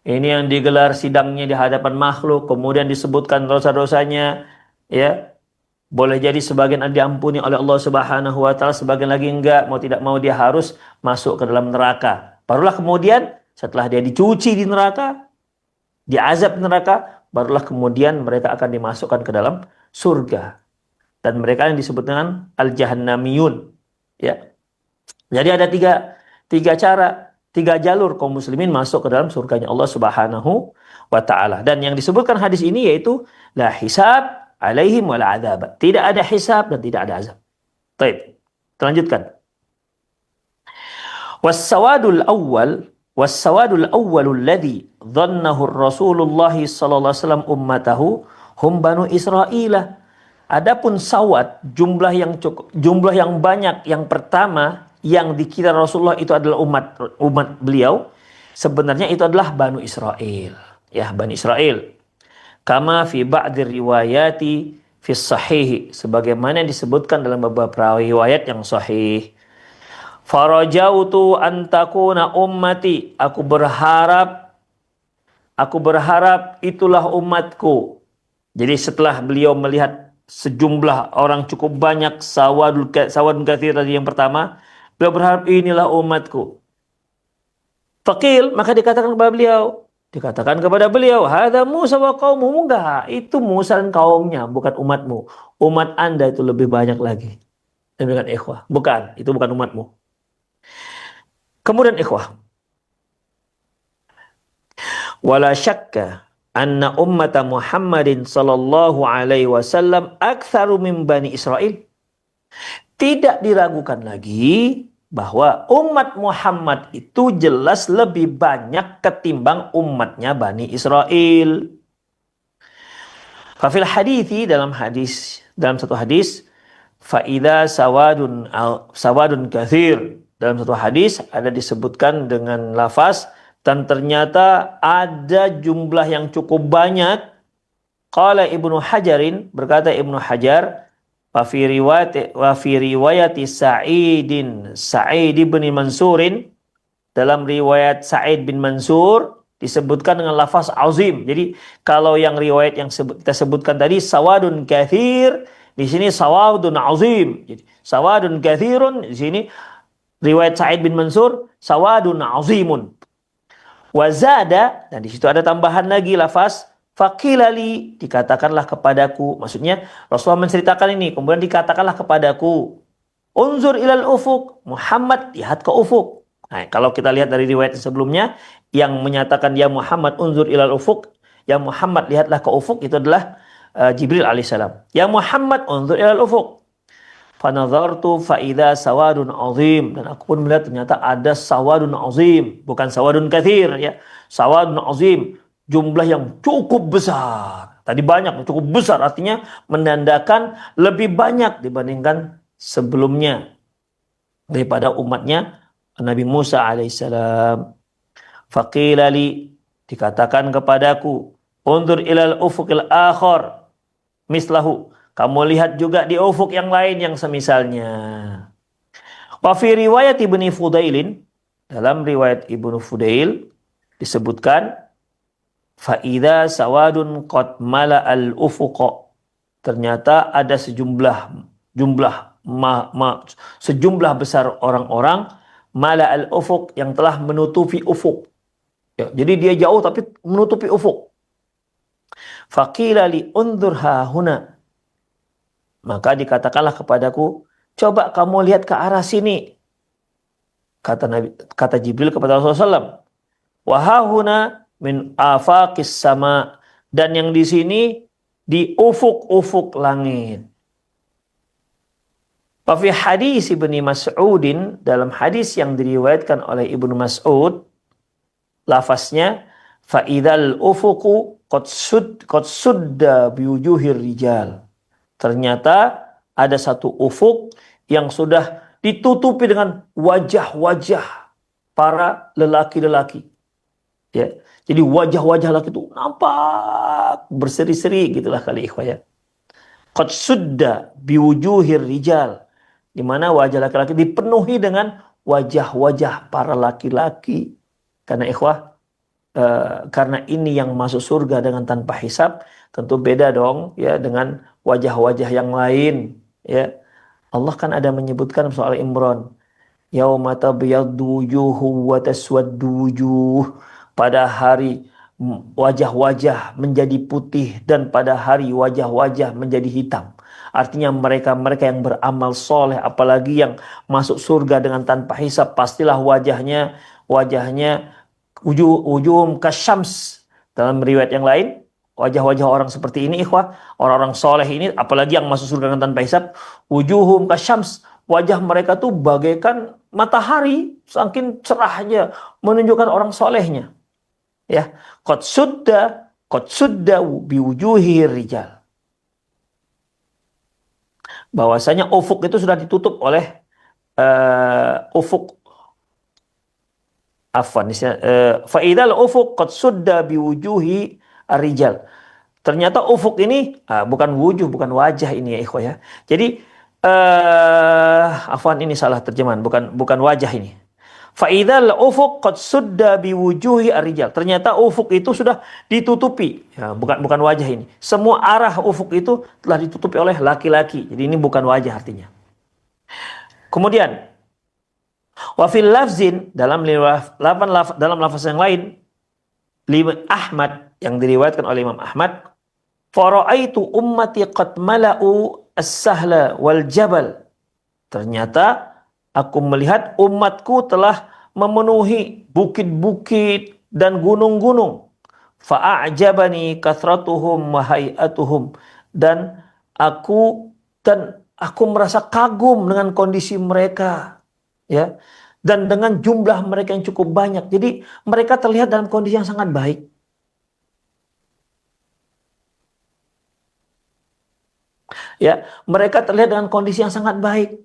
Speaker 1: Ini yang digelar sidangnya di hadapan makhluk, kemudian disebutkan dosa-dosanya, ya. Boleh jadi sebagian diampuni oleh Allah Subhanahu wa taala, sebagian lagi enggak, mau tidak mau dia harus masuk ke dalam neraka. Barulah kemudian setelah dia dicuci di neraka, diazab di neraka, barulah kemudian mereka akan dimasukkan ke dalam surga. Dan mereka yang disebut dengan al-jahannamiyun, ya. Jadi ada tiga cara, 3 jalur kaum muslimin masuk ke dalam surganya Allah Subhanahu wa taala. Dan yang disebutkan hadis ini yaitu la hisab alaihim wala adzab. Tidak ada hisab dan tidak ada azab. Baik, kita lanjutkan. Was-sawadul awwal alladhi dhannahu Rasulullah sallallahu alaihi wasallam ummatahu hum banu Israil. Adapun sawad, jumlah yang banyak yang pertama yang dikira Rasulullah itu adalah umat beliau, sebenarnya itu adalah Banu Israel, ya, Bani Israel. Kama fi ba'dir riwayati fi sahih, sebagaimana disebutkan dalam beberapa riwayat yang sahih. Farajautu an takuna ummati, aku berharap itulah umatku. Jadi setelah beliau melihat sejumlah orang cukup banyak, sawadun katsir tadi yang pertama, beliau berharap inilah umatku. Faqil, maka dikatakan kepada beliau, hadza Musa wa qaumuhu, enggak, itu Musa dan kaumnya, bukan umatmu. Umat Anda itu lebih banyak lagi. Demikian ikhwah, itu bukan umatmu. Kemudian ikhwah, wala syakka anna ummata Muhammadin sallallahu alaihi wasallam aktsaru min Bani Israil. Tidak diragukan lagi bahwa umat Muhammad itu jelas lebih banyak ketimbang umatnya Bani Israel. Fafil hadithi, dalam satu hadis, faida sawadun kathir, dalam satu hadis ada disebutkan dengan lafaz dan ternyata ada jumlah yang cukup banyak. Qala Ibnu Hajarin, berkata Ibnu Hajar, wa fi riwayati Sa'id bin Mansurin, dalam riwayat Sa'id bin Mansur disebutkan dengan lafaz azim. Jadi kalau yang riwayat yang kita sebutkan tadi sawadun kathir, Di sini sawadun azim. Jadi sawadun katsirun, di sini riwayat Sa'id bin Mansur sawadun azimun. Wa zada, dan di situ ada tambahan lagi lafaz faqilali, dikatakanlah kepadaku. Maksudnya Rasulullah menceritakan ini, kemudian dikatakanlah kepadaku. Unzur ilal ufuk, Muhammad lihat ke ufuk. Nah, kalau kita lihat dari riwayat sebelumnya yang menyatakan ya Muhammad unzur ilal ufuk, ya Muhammad lihatlah ke ufuk, itu adalah Jibril alaihissalam. Ya Muhammad unzur ilal ufuk. Fanadhartu faida sawadun azim, dan aku pun melihat ternyata ada sawadun azim, bukan sawadun katsir ya. Sawadun azim, jumlah yang cukup besar. Tadi banyak, cukup besar artinya menandakan lebih banyak dibandingkan sebelumnya daripada umatnya Nabi Musa alaihissalam. Faqila li, dikatakan kepadaku, undur ilal ufuqil akhar mislahu, kamu lihat juga di ufuk yang lain yang semisalnya. Wa fi riwayat Ibnu Fudailin, dalam riwayat Ibnu Fudail disebutkan fa idza sawadun qad mala al ufuq, ternyata ada sejumlah besar orang-orang mala al ufuq, yang telah menutupi ufuk. Ya, jadi dia jauh tapi menutupi ufuk. Faqila li unzur hahuna, maka dikatakanlah kepadaku, coba kamu lihat ke arah sini. Kata Jibril kepada Rasulullah SAW, wa hahuna min afaqis sama, dan yang di sini di ufuk-ufuk langit. Wa fi hadis Ibnu Mas'udin, dalam hadis yang diriwayatkan oleh Ibnu Mas'ud, lafaznya fa idzal ufuqu qad sudda biwujuhir rijal. Ternyata ada satu ufuk yang sudah ditutupi dengan wajah-wajah para lelaki-lelaki. Ya. Jadi wajah-wajah lelaki itu nampak berseri-seri gitulah kali ikhwah ya. Qad sudda biwujuhir rijal, di mana wajah laki-laki dipenuhi dengan wajah-wajah para laki-laki. Karena ikhwah, karena ini yang masuk surga dengan tanpa hisab, tentu beda dong ya dengan wajah-wajah yang lain ya. Allah kan ada menyebutkan soal Imran, yauma tabyaddu wujuhu wa taswaddu wujuh, pada hari wajah-wajah menjadi putih dan pada hari wajah-wajah menjadi hitam. Artinya mereka yang beramal soleh, apalagi yang masuk surga dengan tanpa hisab, pastilah wajahnya wujuhum kasyams. Dalam riwayat yang lain, wajah-wajah orang seperti ini ikhwah, orang-orang soleh ini, apalagi yang masuk surga dengan tanpa hisab, wujuhum kasyams, wajah mereka tuh bagaikan matahari, saking cerahnya, menunjukkan orang solehnya. Ya, qad sudda biwujuhi rijal. Bahwasanya ufuk itu sudah ditutup oleh ufuk. Fa idzal ufuq qad sudda biwujuhi ar-rijal. Ternyata ufuk ini bukan wujuh, bukan wajah ini ya ikhwah ya. Jadi ini salah terjemahan, bukan wajah ini. Fa idzal ufuq qad sudda biwujuhi ar-rijal. Ternyata ufuk itu sudah ditutupi, ya, bukan wajah ini. Semua arah ufuk itu telah ditutupi oleh laki-laki. Jadi ini bukan wajah artinya. Kemudian wa fil lafzin, dalam lafaz yang lain, Ahmad, yang diriwayatkan oleh Imam Ahmad, fara'aitu ummati qad mala'u as-sahla wal jabal. Ternyata aku melihat umatku telah memenuhi bukit-bukit dan gunung-gunung. Fa'ajabani kathratuhum wa hay'atuhum, dan aku merasa kagum dengan kondisi mereka. Ya, dan dengan jumlah mereka yang cukup banyak. Jadi mereka terlihat dalam kondisi yang sangat baik. Ya, mereka terlihat dengan kondisi yang sangat baik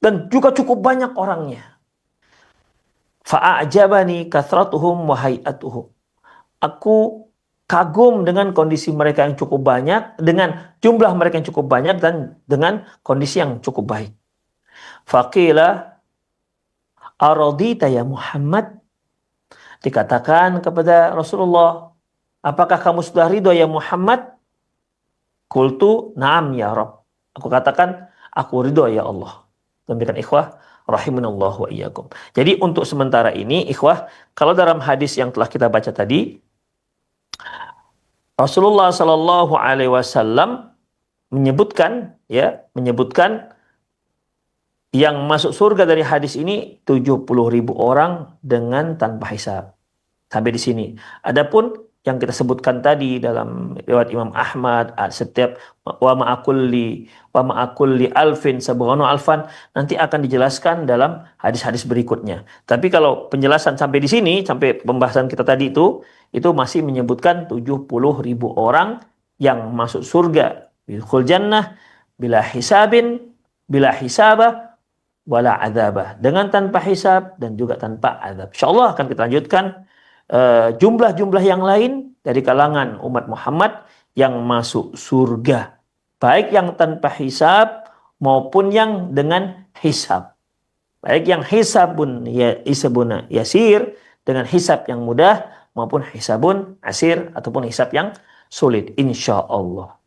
Speaker 1: dan juga cukup banyak orangnya. Fa'ajabani kathratuhum wa hay'atuhum. Aku kagum dengan kondisi mereka yang cukup banyak, dengan jumlah mereka yang cukup banyak, dan dengan kondisi yang cukup baik. Faqila aradita ya Muhammad, dikatakan kepada Rasulullah, apakah kamu sudah ridho ya Muhammad? Qultu na'am ya Rabb. Aku katakan, aku ridho ya Allah. Demikian ikhwah, rahimanallah wa iyyakum. Jadi untuk sementara ini ikhwah, kalau dalam hadis yang telah kita baca tadi, Rasulullah Shallallahu Alaihi Wasallam menyebutkan yang masuk surga dari hadis ini 70.000 orang dengan tanpa hisab. Sampai di sini. Adapun yang kita sebutkan tadi dalam riwayat Imam Ahmad, setiap wa ma'akulli alfin sabghanu alfan, nanti akan dijelaskan dalam hadis-hadis berikutnya. Tapi kalau penjelasan sampai di sini, sampai pembahasan kita tadi itu masih menyebutkan 70.000 orang yang masuk surga bil jannah bila hisabah wala adzabah, dengan tanpa hisab dan juga tanpa azab. Insyaallah akan kita lanjutkan jumlah-jumlah yang lain dari kalangan umat Muhammad yang masuk surga, baik yang tanpa hisab maupun yang dengan hisab. Baik yang hisabun yasir dengan hisab yang mudah maupun hisabun asir ataupun hisab yang sulit, insyaallah.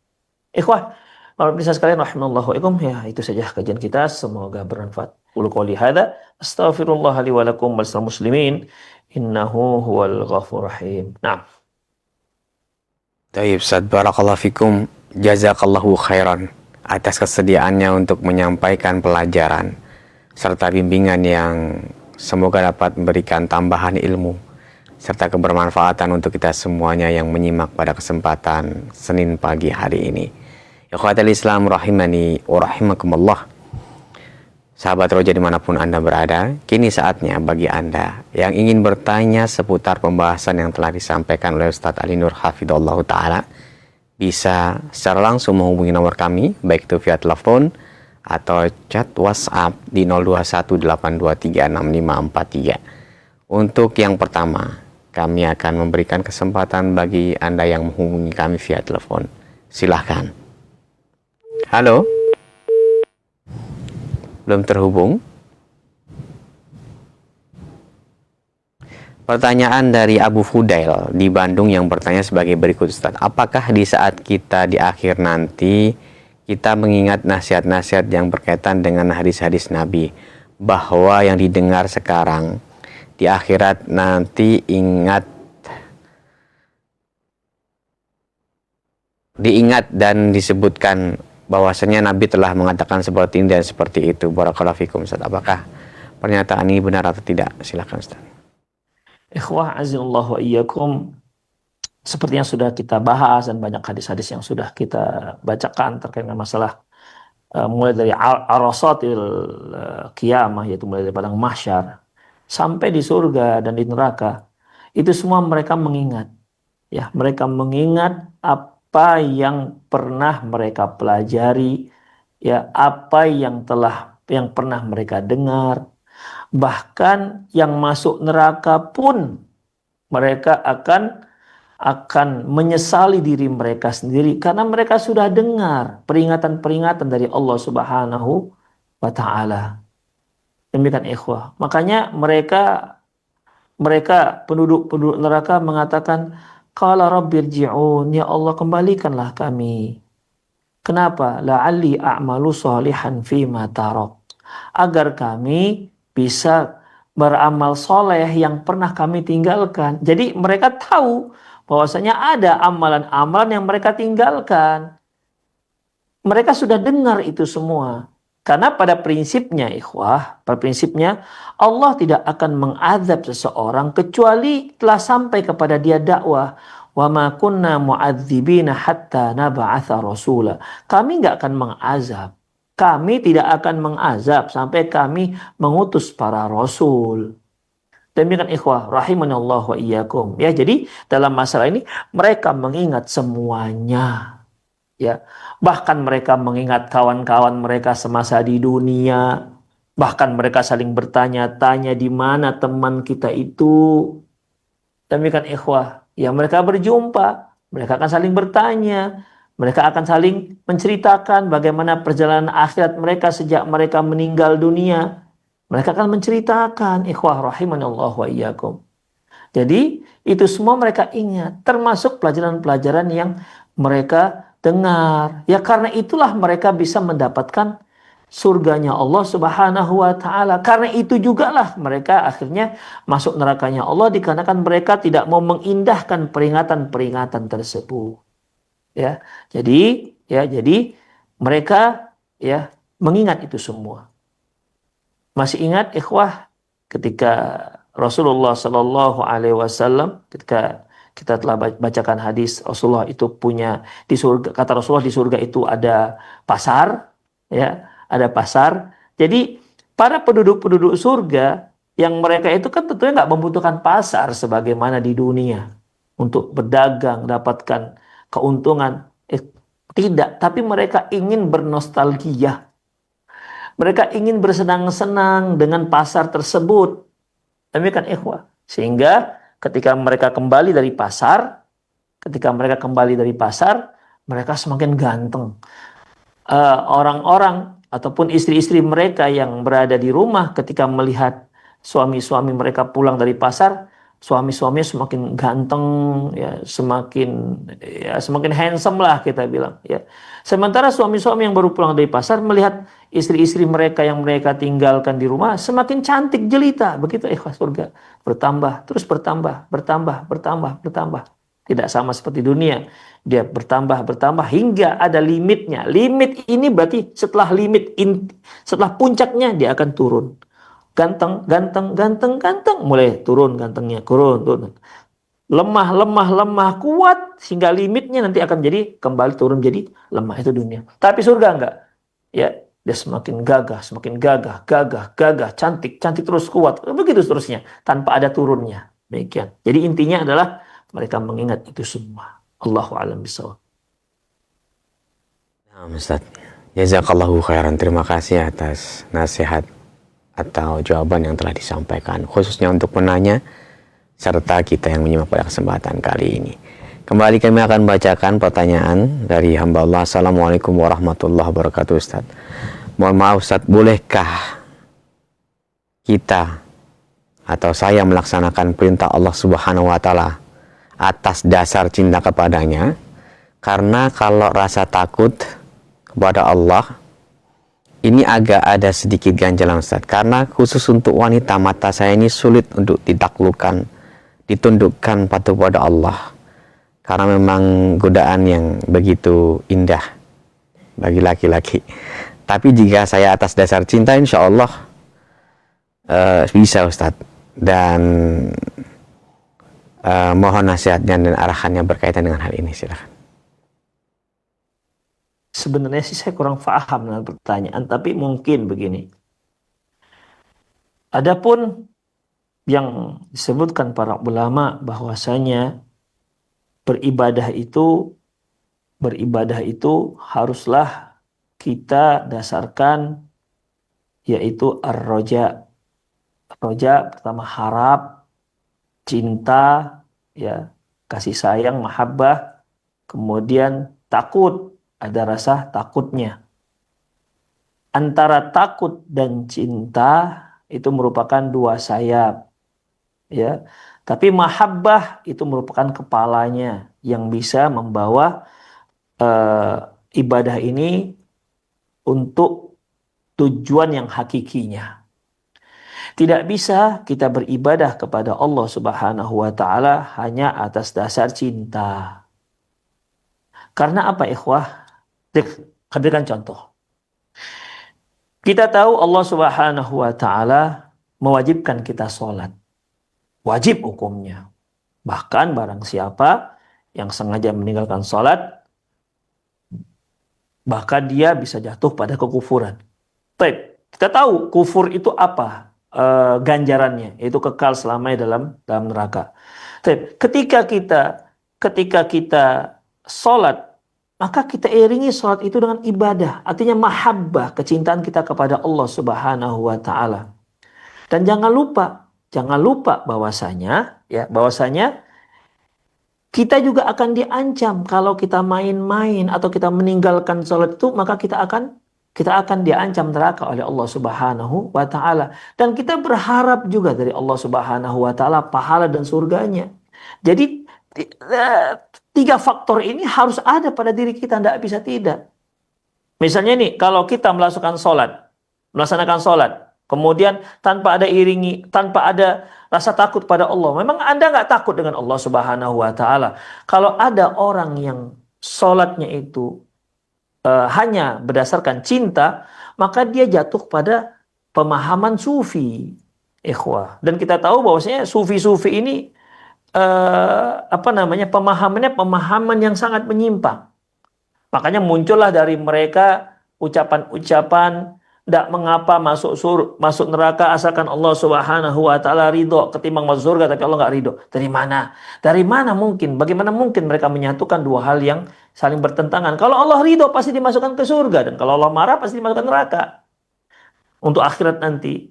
Speaker 1: Ikhwah, para pemirsa sekalian rahimanallahu wa iyyakum, ya itu saja kajian kita, semoga bermanfaat. Qul qouli hadza astaghfirullah li wa lakum wal muslimin innahu huwal ghafurur rahim. Naam.
Speaker 4: Taib, Ustaz, barakallahu fikum, jazakallahu khairan atas kesediaannya untuk menyampaikan pelajaran serta bimbingan yang semoga dapat memberikan tambahan ilmu serta kebermanfaatan untuk kita semuanya yang menyimak pada kesempatan Senin pagi hari ini. Ikhwatal Islam rahimani wa rahimakumullah. Sahabat Roja dimanapun Anda berada, kini saatnya bagi Anda yang ingin bertanya seputar pembahasan yang telah disampaikan oleh Ustadz Ali Nur Hafidhullah Ta'ala, bisa secara langsung menghubungi nomor kami, baik itu via telepon atau chat WhatsApp di 0218236543. Untuk yang pertama, kami akan memberikan kesempatan bagi Anda yang menghubungi kami via telepon. Silahkan. Halo? Belum terhubung? Pertanyaan dari Abu Fudail di Bandung yang bertanya sebagai berikut, Ustaz. Apakah di saat kita di akhir nanti kita mengingat nasihat-nasihat yang berkaitan dengan hadis-hadis Nabi, bahwa yang didengar sekarang di akhirat nanti diingat dan disebutkan bahwasanya Nabi telah mengatakan seperti ini dan seperti itu. Barakallahu fikum, Ustaz. Apakah pernyataan ini benar atau tidak? Silakan, Ustaz.
Speaker 1: Ikhwah azinallahu wa iyyakum, seperti yang sudah kita bahas dan banyak hadis-hadis yang sudah kita bacakan terkait dengan masalah mulai dari arasatil qiyamah, yaitu mulai dari padang mahsyar sampai di surga dan di neraka, itu semua mereka mengingat, ya, mereka mengingat apa yang pernah mereka pelajari, ya, apa yang pernah mereka dengar. Bahkan yang masuk neraka pun mereka akan menyesali diri mereka sendiri karena mereka sudah dengar peringatan-peringatan dari Allah Subhanahu wa taala. Demikian ikhwah. Makanya mereka penduduk neraka mengatakan, qala rabbirji'un, ya Allah kembalikanlah kami. Kenapa? La'alli a'malu sholihan fima tarak, agar kami bisa beramal soleh yang pernah kami tinggalkan. Jadi mereka tahu bahwasanya ada amalan-amalan yang mereka tinggalkan. Mereka sudah dengar itu semua. Karena pada prinsipnya ikhwah, pada prinsipnya Allah tidak akan mengazab seseorang kecuali telah sampai kepada dia dakwah. Wa ma kunna mu'adzibina hatta nab'atha rasula. Kami enggak akan mengazab. Kami tidak akan mengazab sampai kami mengutus para rasul. Demikian ikhwah rahimanallah wa iyyakum. Ya, jadi dalam masalah ini mereka mengingat semuanya. Ya, bahkan mereka mengingat kawan-kawan mereka semasa di dunia. Bahkan mereka saling bertanya-tanya di mana teman kita itu. Demikian ikhwah. Ya, mereka berjumpa, mereka akan saling bertanya. Mereka akan saling menceritakan bagaimana perjalanan akhirat mereka sejak mereka meninggal dunia. Mereka akan menceritakan, ikhwah rahimanallah wa iyyakum. Jadi itu semua mereka ingat, termasuk pelajaran-pelajaran yang mereka dengar. Ya karena itulah mereka bisa mendapatkan surganya Allah Subhanahu wa taala. Karena itu jugalah mereka akhirnya masuk nerakanya Allah dikarenakan mereka tidak mau mengindahkan peringatan-peringatan tersebut. Ya. Jadi mereka ya mengingat itu semua. Masih ingat ikhwah ketika Rasulullah Shallallahu Alaihi Wasallam ketika kita telah bacakan hadis Rasulullah itu punya di surga, kata Rasulullah di surga itu ada pasar, ya ada pasar. Jadi para penduduk-penduduk surga yang mereka itu kan tentunya nggak membutuhkan pasar sebagaimana di dunia untuk berdagang, dapatkan keuntungan. Tidak, tapi mereka ingin bernostalgia. Mereka ingin bersenang-senang dengan pasar tersebut. Demikian ikhwah. Sehingga ketika mereka kembali dari pasar, mereka semakin ganteng. Orang-orang ataupun istri-istri mereka yang berada di rumah ketika melihat suami-suami mereka pulang dari pasar, suami-suaminya semakin ganteng, ya semakin handsome lah kita bilang. Ya. Sementara suami-suami yang baru pulang dari pasar melihat istri-istri mereka yang mereka tinggalkan di rumah semakin cantik jelita. Begitu ikhlas surga. Bertambah, terus bertambah. Tidak sama seperti dunia. Dia bertambah hingga ada limitnya. Limit ini berarti setelah puncaknya dia akan turun. Ganteng, mulai turun gantengnya, turun. Lemah, kuat sehingga limitnya nanti akan jadi kembali turun jadi lemah, itu dunia. Tapi surga enggak. Ya, dia semakin gagah, cantik terus kuat. Begitu seterusnya tanpa ada turunnya. Demikian. Jadi intinya adalah mereka mengingat itu semua. Allahu a'lam bishawab.
Speaker 4: Nah, Ustaz, jazakallahu khairan. Terima kasih atas nasihat atau jawaban yang telah disampaikan, khususnya untuk penanya serta kita yang menyimak pada kesempatan kali ini. Kembali kami akan bacakan pertanyaan dari hamba Allah. Assalamualaikum warahmatullahi wabarakatuh, Ustaz. Mohon maaf Ustaz, bolehkah kita atau saya melaksanakan perintah Allah Subhanahu wa taala atas dasar cinta kepadanya? Karena kalau rasa takut kepada Allah ini agak ada sedikit ganjalan Ustaz, karena khusus untuk wanita mata saya ini sulit untuk ditundukkan patuh pada Allah, karena memang godaan yang begitu indah bagi laki-laki. Tapi jika saya atas dasar cinta, insya Allah bisa Ustaz. Dan mohon nasihatnya dan arahannya berkaitan dengan hal ini, silakan.
Speaker 1: Sebenarnya sih saya kurang paham dengan pertanyaan, tapi mungkin begini. Adapun yang disebutkan para ulama bahwasanya beribadah itu haruslah kita dasarkan yaitu ar-roja. Roja pertama harap, cinta, ya, kasih sayang, mahabbah, kemudian takut. Ada rasa takutnya. Antara takut dan cinta itu merupakan dua sayap, ya. Tapi mahabbah itu merupakan kepalanya yang bisa membawa ibadah ini untuk tujuan yang hakikinya. Tidak bisa kita beribadah kepada Allah Subhanahu wa taala hanya atas dasar cinta. Karena apa ikhwah? Berikan contoh. Kita tahu Allah Subhanahu wa taala mewajibkan kita sholat. Wajib hukumnya. Bahkan barang siapa yang sengaja meninggalkan sholat, bahkan dia bisa jatuh pada kekufuran. Baik, kita tahu kufur itu apa ganjarannya, yaitu kekal selamanya dalam neraka. Baik, ketika kita sholat, maka kita iringi sholat itu dengan ibadah. Artinya mahabbah, kecintaan kita kepada Allah Subhanahu wa taala. Dan jangan lupa bahwasanya kita juga akan diancam kalau kita main-main atau kita meninggalkan sholat itu, maka kita akan diancam neraka oleh Allah Subhanahu wa taala. Dan kita berharap juga dari Allah Subhanahu wa taala pahala dan surganya. Jadi tiga faktor ini harus ada pada diri kita, tidak bisa tidak. Misalnya nih, kalau kita melaksanakan sholat, kemudian tanpa ada iringi, tanpa ada rasa takut pada Allah. Memang Anda nggak takut dengan Allah Subhanahu wa Ta'ala. Kalau ada orang yang sholatnya itu hanya berdasarkan cinta, maka dia jatuh pada pemahaman sufi, ikhwah. Dan kita tahu bahwasanya sufi-sufi ini pemahaman yang sangat menyimpang. Makanya muncullah dari mereka ucapan-ucapan tidak mengapa masuk neraka asalkan Allah Subhanahu wa Ta'ala ridho, ketimbang masuk surga tapi Allah nggak ridho. Dari mana? Dari mana mungkin? Bagaimana mungkin mereka menyatukan dua hal yang saling bertentangan? Kalau Allah ridho pasti dimasukkan ke surga, dan kalau Allah marah pasti dimasukkan neraka untuk akhirat nanti.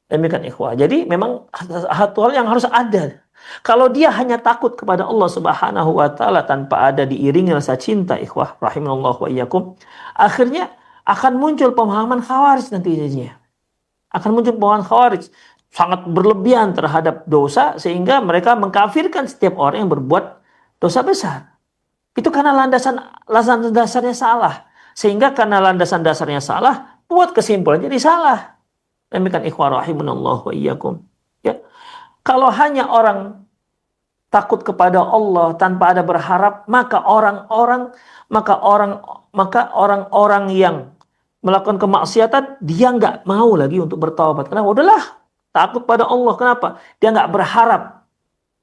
Speaker 1: Demikian ikhwah. Jadi memang satu hal yang harus ada. Kalau dia hanya takut kepada Allah Subhanahu wa Ta'ala tanpa ada diiringi rasa cinta, ikhwah rahimanallahu wa iyyakum, akhirnya akan muncul pemahaman khawarij nantinya. Akan muncul pemahaman khawarij sangat berlebihan terhadap dosa, sehingga mereka mengkafirkan setiap orang yang berbuat dosa besar. Itu karena landasan dasarnya salah. Sehingga karena landasan dasarnya salah, buat kesimpulan jadi salah. Demikian ikhwah rahimanallahu wa iyyakum. Ya. Kalau hanya orang takut kepada Allah tanpa ada berharap, maka orang-orang yang melakukan kemaksiatan, dia nggak mau lagi untuk bertaubat. Kenapa? Udahlah, takut pada Allah. Kenapa? Dia nggak berharap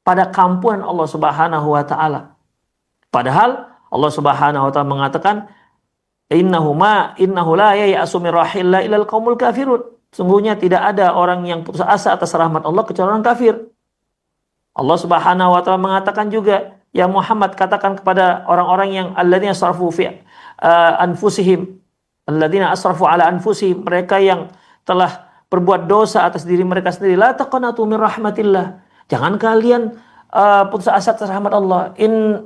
Speaker 1: pada kampunan Allah Subhanahu wa Ta'ala. Padahal Allah Subhanahu wa Ta'ala mengatakan, innahu la ya'asu min rahillah ilal qaumul kafirun. Sungguhnya tidak ada orang yang putus asa atas rahmat Allah kecuali orang kafir. Allah Subhanahu wa Ta'ala mengatakan juga, ya Muhammad, katakan kepada orang-orang yang alladzina asrafu fi anfusihim, alladzina asrafu ala anfusihim, mereka yang telah berbuat dosa atas diri mereka sendiri, la taqnatu min rahmatillah. Jangan kalian putus asa atas rahmat Allah.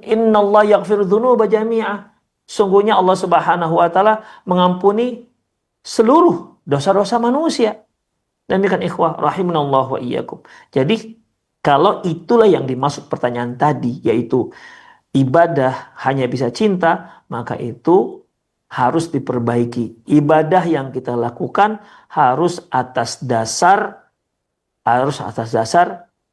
Speaker 1: Innallaha yaghfiru dzunuba jami'a. Sungguhnya Allah Subhanahu wa Ta'ala mengampuni seluruh dosa-dosa manusia. Demikian ikhwah rahimanallahu wa iyyakum. Jadi kalau itulah yang dimaksud pertanyaan tadi, yaitu ibadah hanya bisa cinta, maka itu harus diperbaiki. Ibadah yang kita lakukan harus atas dasar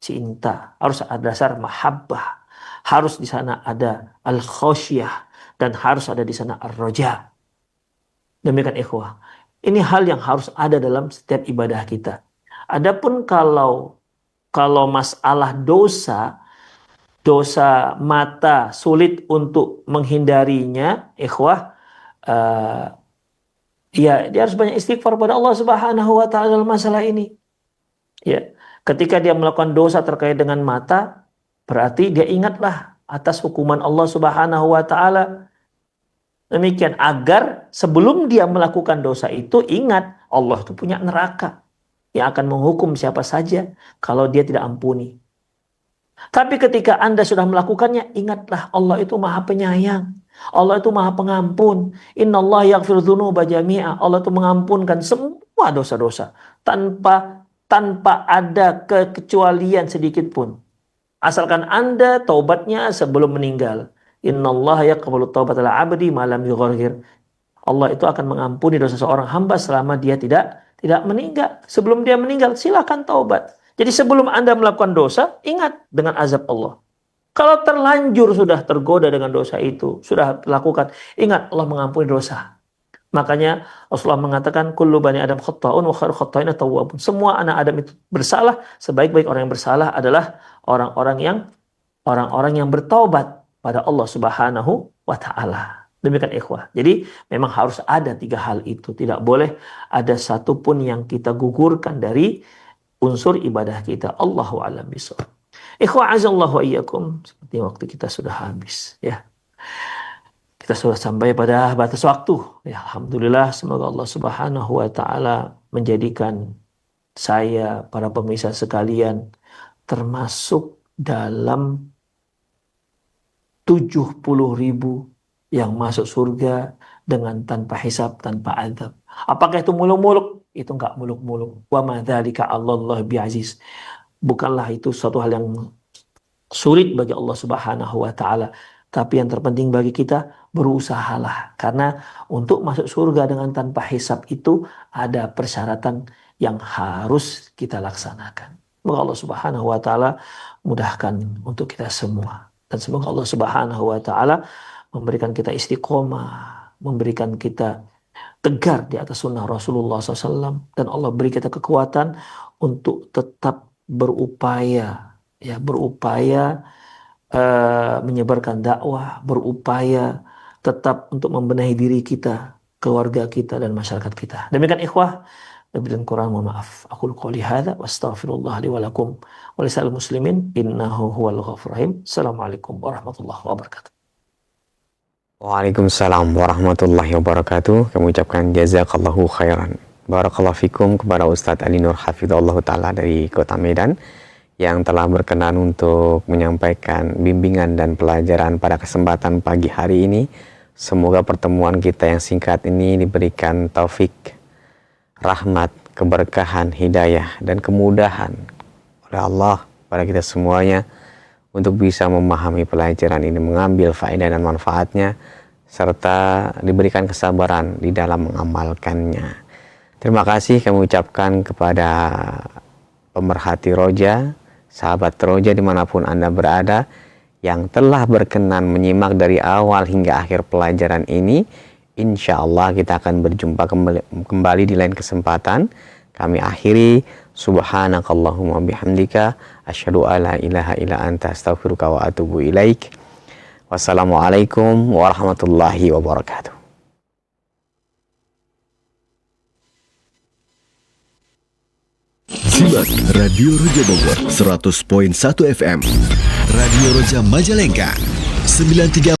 Speaker 1: cinta, harus atas dasar mahabbah. Harus di sana ada al-khosyah, dan harus ada di sana ar-roja. Demikian ikhwah. Ini hal yang harus ada dalam setiap ibadah kita. Adapun kalau masalah dosa mata sulit untuk menghindarinya, ikhwah, ya dia harus banyak istighfar pada Allah Subhanahu wa Ta'ala dalam masalah ini. Ya, ketika dia melakukan dosa terkait dengan mata, berarti dia ingatlah atas hukuman Allah Subhanahu wa Ta'ala. Demikian, agar sebelum dia melakukan dosa itu ingat Allah itu punya neraka yang akan menghukum siapa saja kalau dia tidak ampuni. Tapi ketika Anda sudah melakukannya, ingatlah Allah itu Maha Penyayang. Allah itu Maha Pengampun. Innallaha yaghfiru dzunuba jami'a. Allah itu mengampunkan semua dosa-dosa tanpa ada kekecualian sedikit pun. Asalkan Anda taubatnya sebelum meninggal. Innallaha yaqbalu taubatal 'abdi ma lam yughargir. Allah itu akan mengampuni dosa seorang hamba selama dia tidak meninggal. Sebelum dia meninggal, silakan taubat. Jadi sebelum Anda melakukan dosa, ingat dengan azab Allah. Kalau terlanjur sudah tergoda dengan dosa itu, sudah lakukan, ingat Allah mengampuni dosa. Makanya Rasulullah mengatakan, kullu bani Adam khata'un wa khairu khata'in at-tawwabun. Semua anak Adam itu bersalah, sebaik-baik orang yang bersalah adalah orang-orang yang bertaubat pada Allah Subhanahu wa Ta'ala. Demikian ikhwah. Jadi memang harus ada tiga hal itu. Tidak boleh ada satupun yang kita gugurkan dari unsur ibadah kita. Allahu a'lam bishawab. Ikhwah azallahu iyyakum. Seperti waktu kita sudah habis. Ya. Kita sudah sampai pada batas waktu. Ya, alhamdulillah, semoga Allah Subhanahu wa Ta'ala menjadikan saya, para pemirsa sekalian, termasuk dalam 70.000 yang masuk surga dengan tanpa hisab, tanpa azab. Apakah itu muluk-muluk? Itu enggak muluk-muluk. Wa ma dzalika 'alallahi bi'aziz. Bukanlah itu suatu hal yang sulit bagi Allah Subhanahu wa Ta'ala. Tapi yang terpenting bagi kita, berusahalah. Karena untuk masuk surga dengan tanpa hisab itu ada persyaratan yang harus kita laksanakan. Semoga Allah Subhanahu wa taala mudahkan untuk kita semua. Dan semoga Allah Subhanahu wa taala memberikan kita istiqomah, memberikan kita tegar di atas sunnah Rasulullah SAW, dan Allah beri kita kekuatan untuk tetap berupaya menyebarkan dakwah, berupaya tetap untuk membenahi diri kita, keluarga kita, dan masyarakat kita. Demikian ikhwah, lebih dan kurang mohon maaf. Aku qouli hadza wa astaghfirullah li wa lakum wa lisa'il muslimin innahu huwal ghafurur rahim. Assalamualaikum warahmatullahi wabarakatuh.
Speaker 4: Waalaikumsalam warahmatullahi wabarakatuh. Kami ucapkan jazakallahu khairan. Barakallahu fikum kepada Ustadz Ali Nur Hafizahullah Ta'ala dari Kota Medan yang telah berkenan untuk menyampaikan bimbingan dan pelajaran pada kesempatan pagi hari ini. Semoga pertemuan kita yang singkat ini diberikan taufik, rahmat, keberkahan, hidayah, dan kemudahan oleh Allah pada kita semuanya untuk bisa memahami pelajaran ini, mengambil faedah dan manfaatnya, serta diberikan kesabaran di dalam mengamalkannya. Terima kasih kami ucapkan kepada pemerhati Roja, sahabat Roja dimanapun Anda berada, yang telah berkenan menyimak dari awal hingga akhir pelajaran ini. Insya Allah kita akan berjumpa kembali di lain kesempatan. Kami akhiri, subhanakallahumma bihamdika, asyhadu alla ilaha illa anta, astaghfiruka wa atubu ilaik. Wassalamualaikum warahmatullahi wabarakatuh.
Speaker 3: Simak Radio Roja Bogor 100.1 FM, Radio Roja Majalengka 93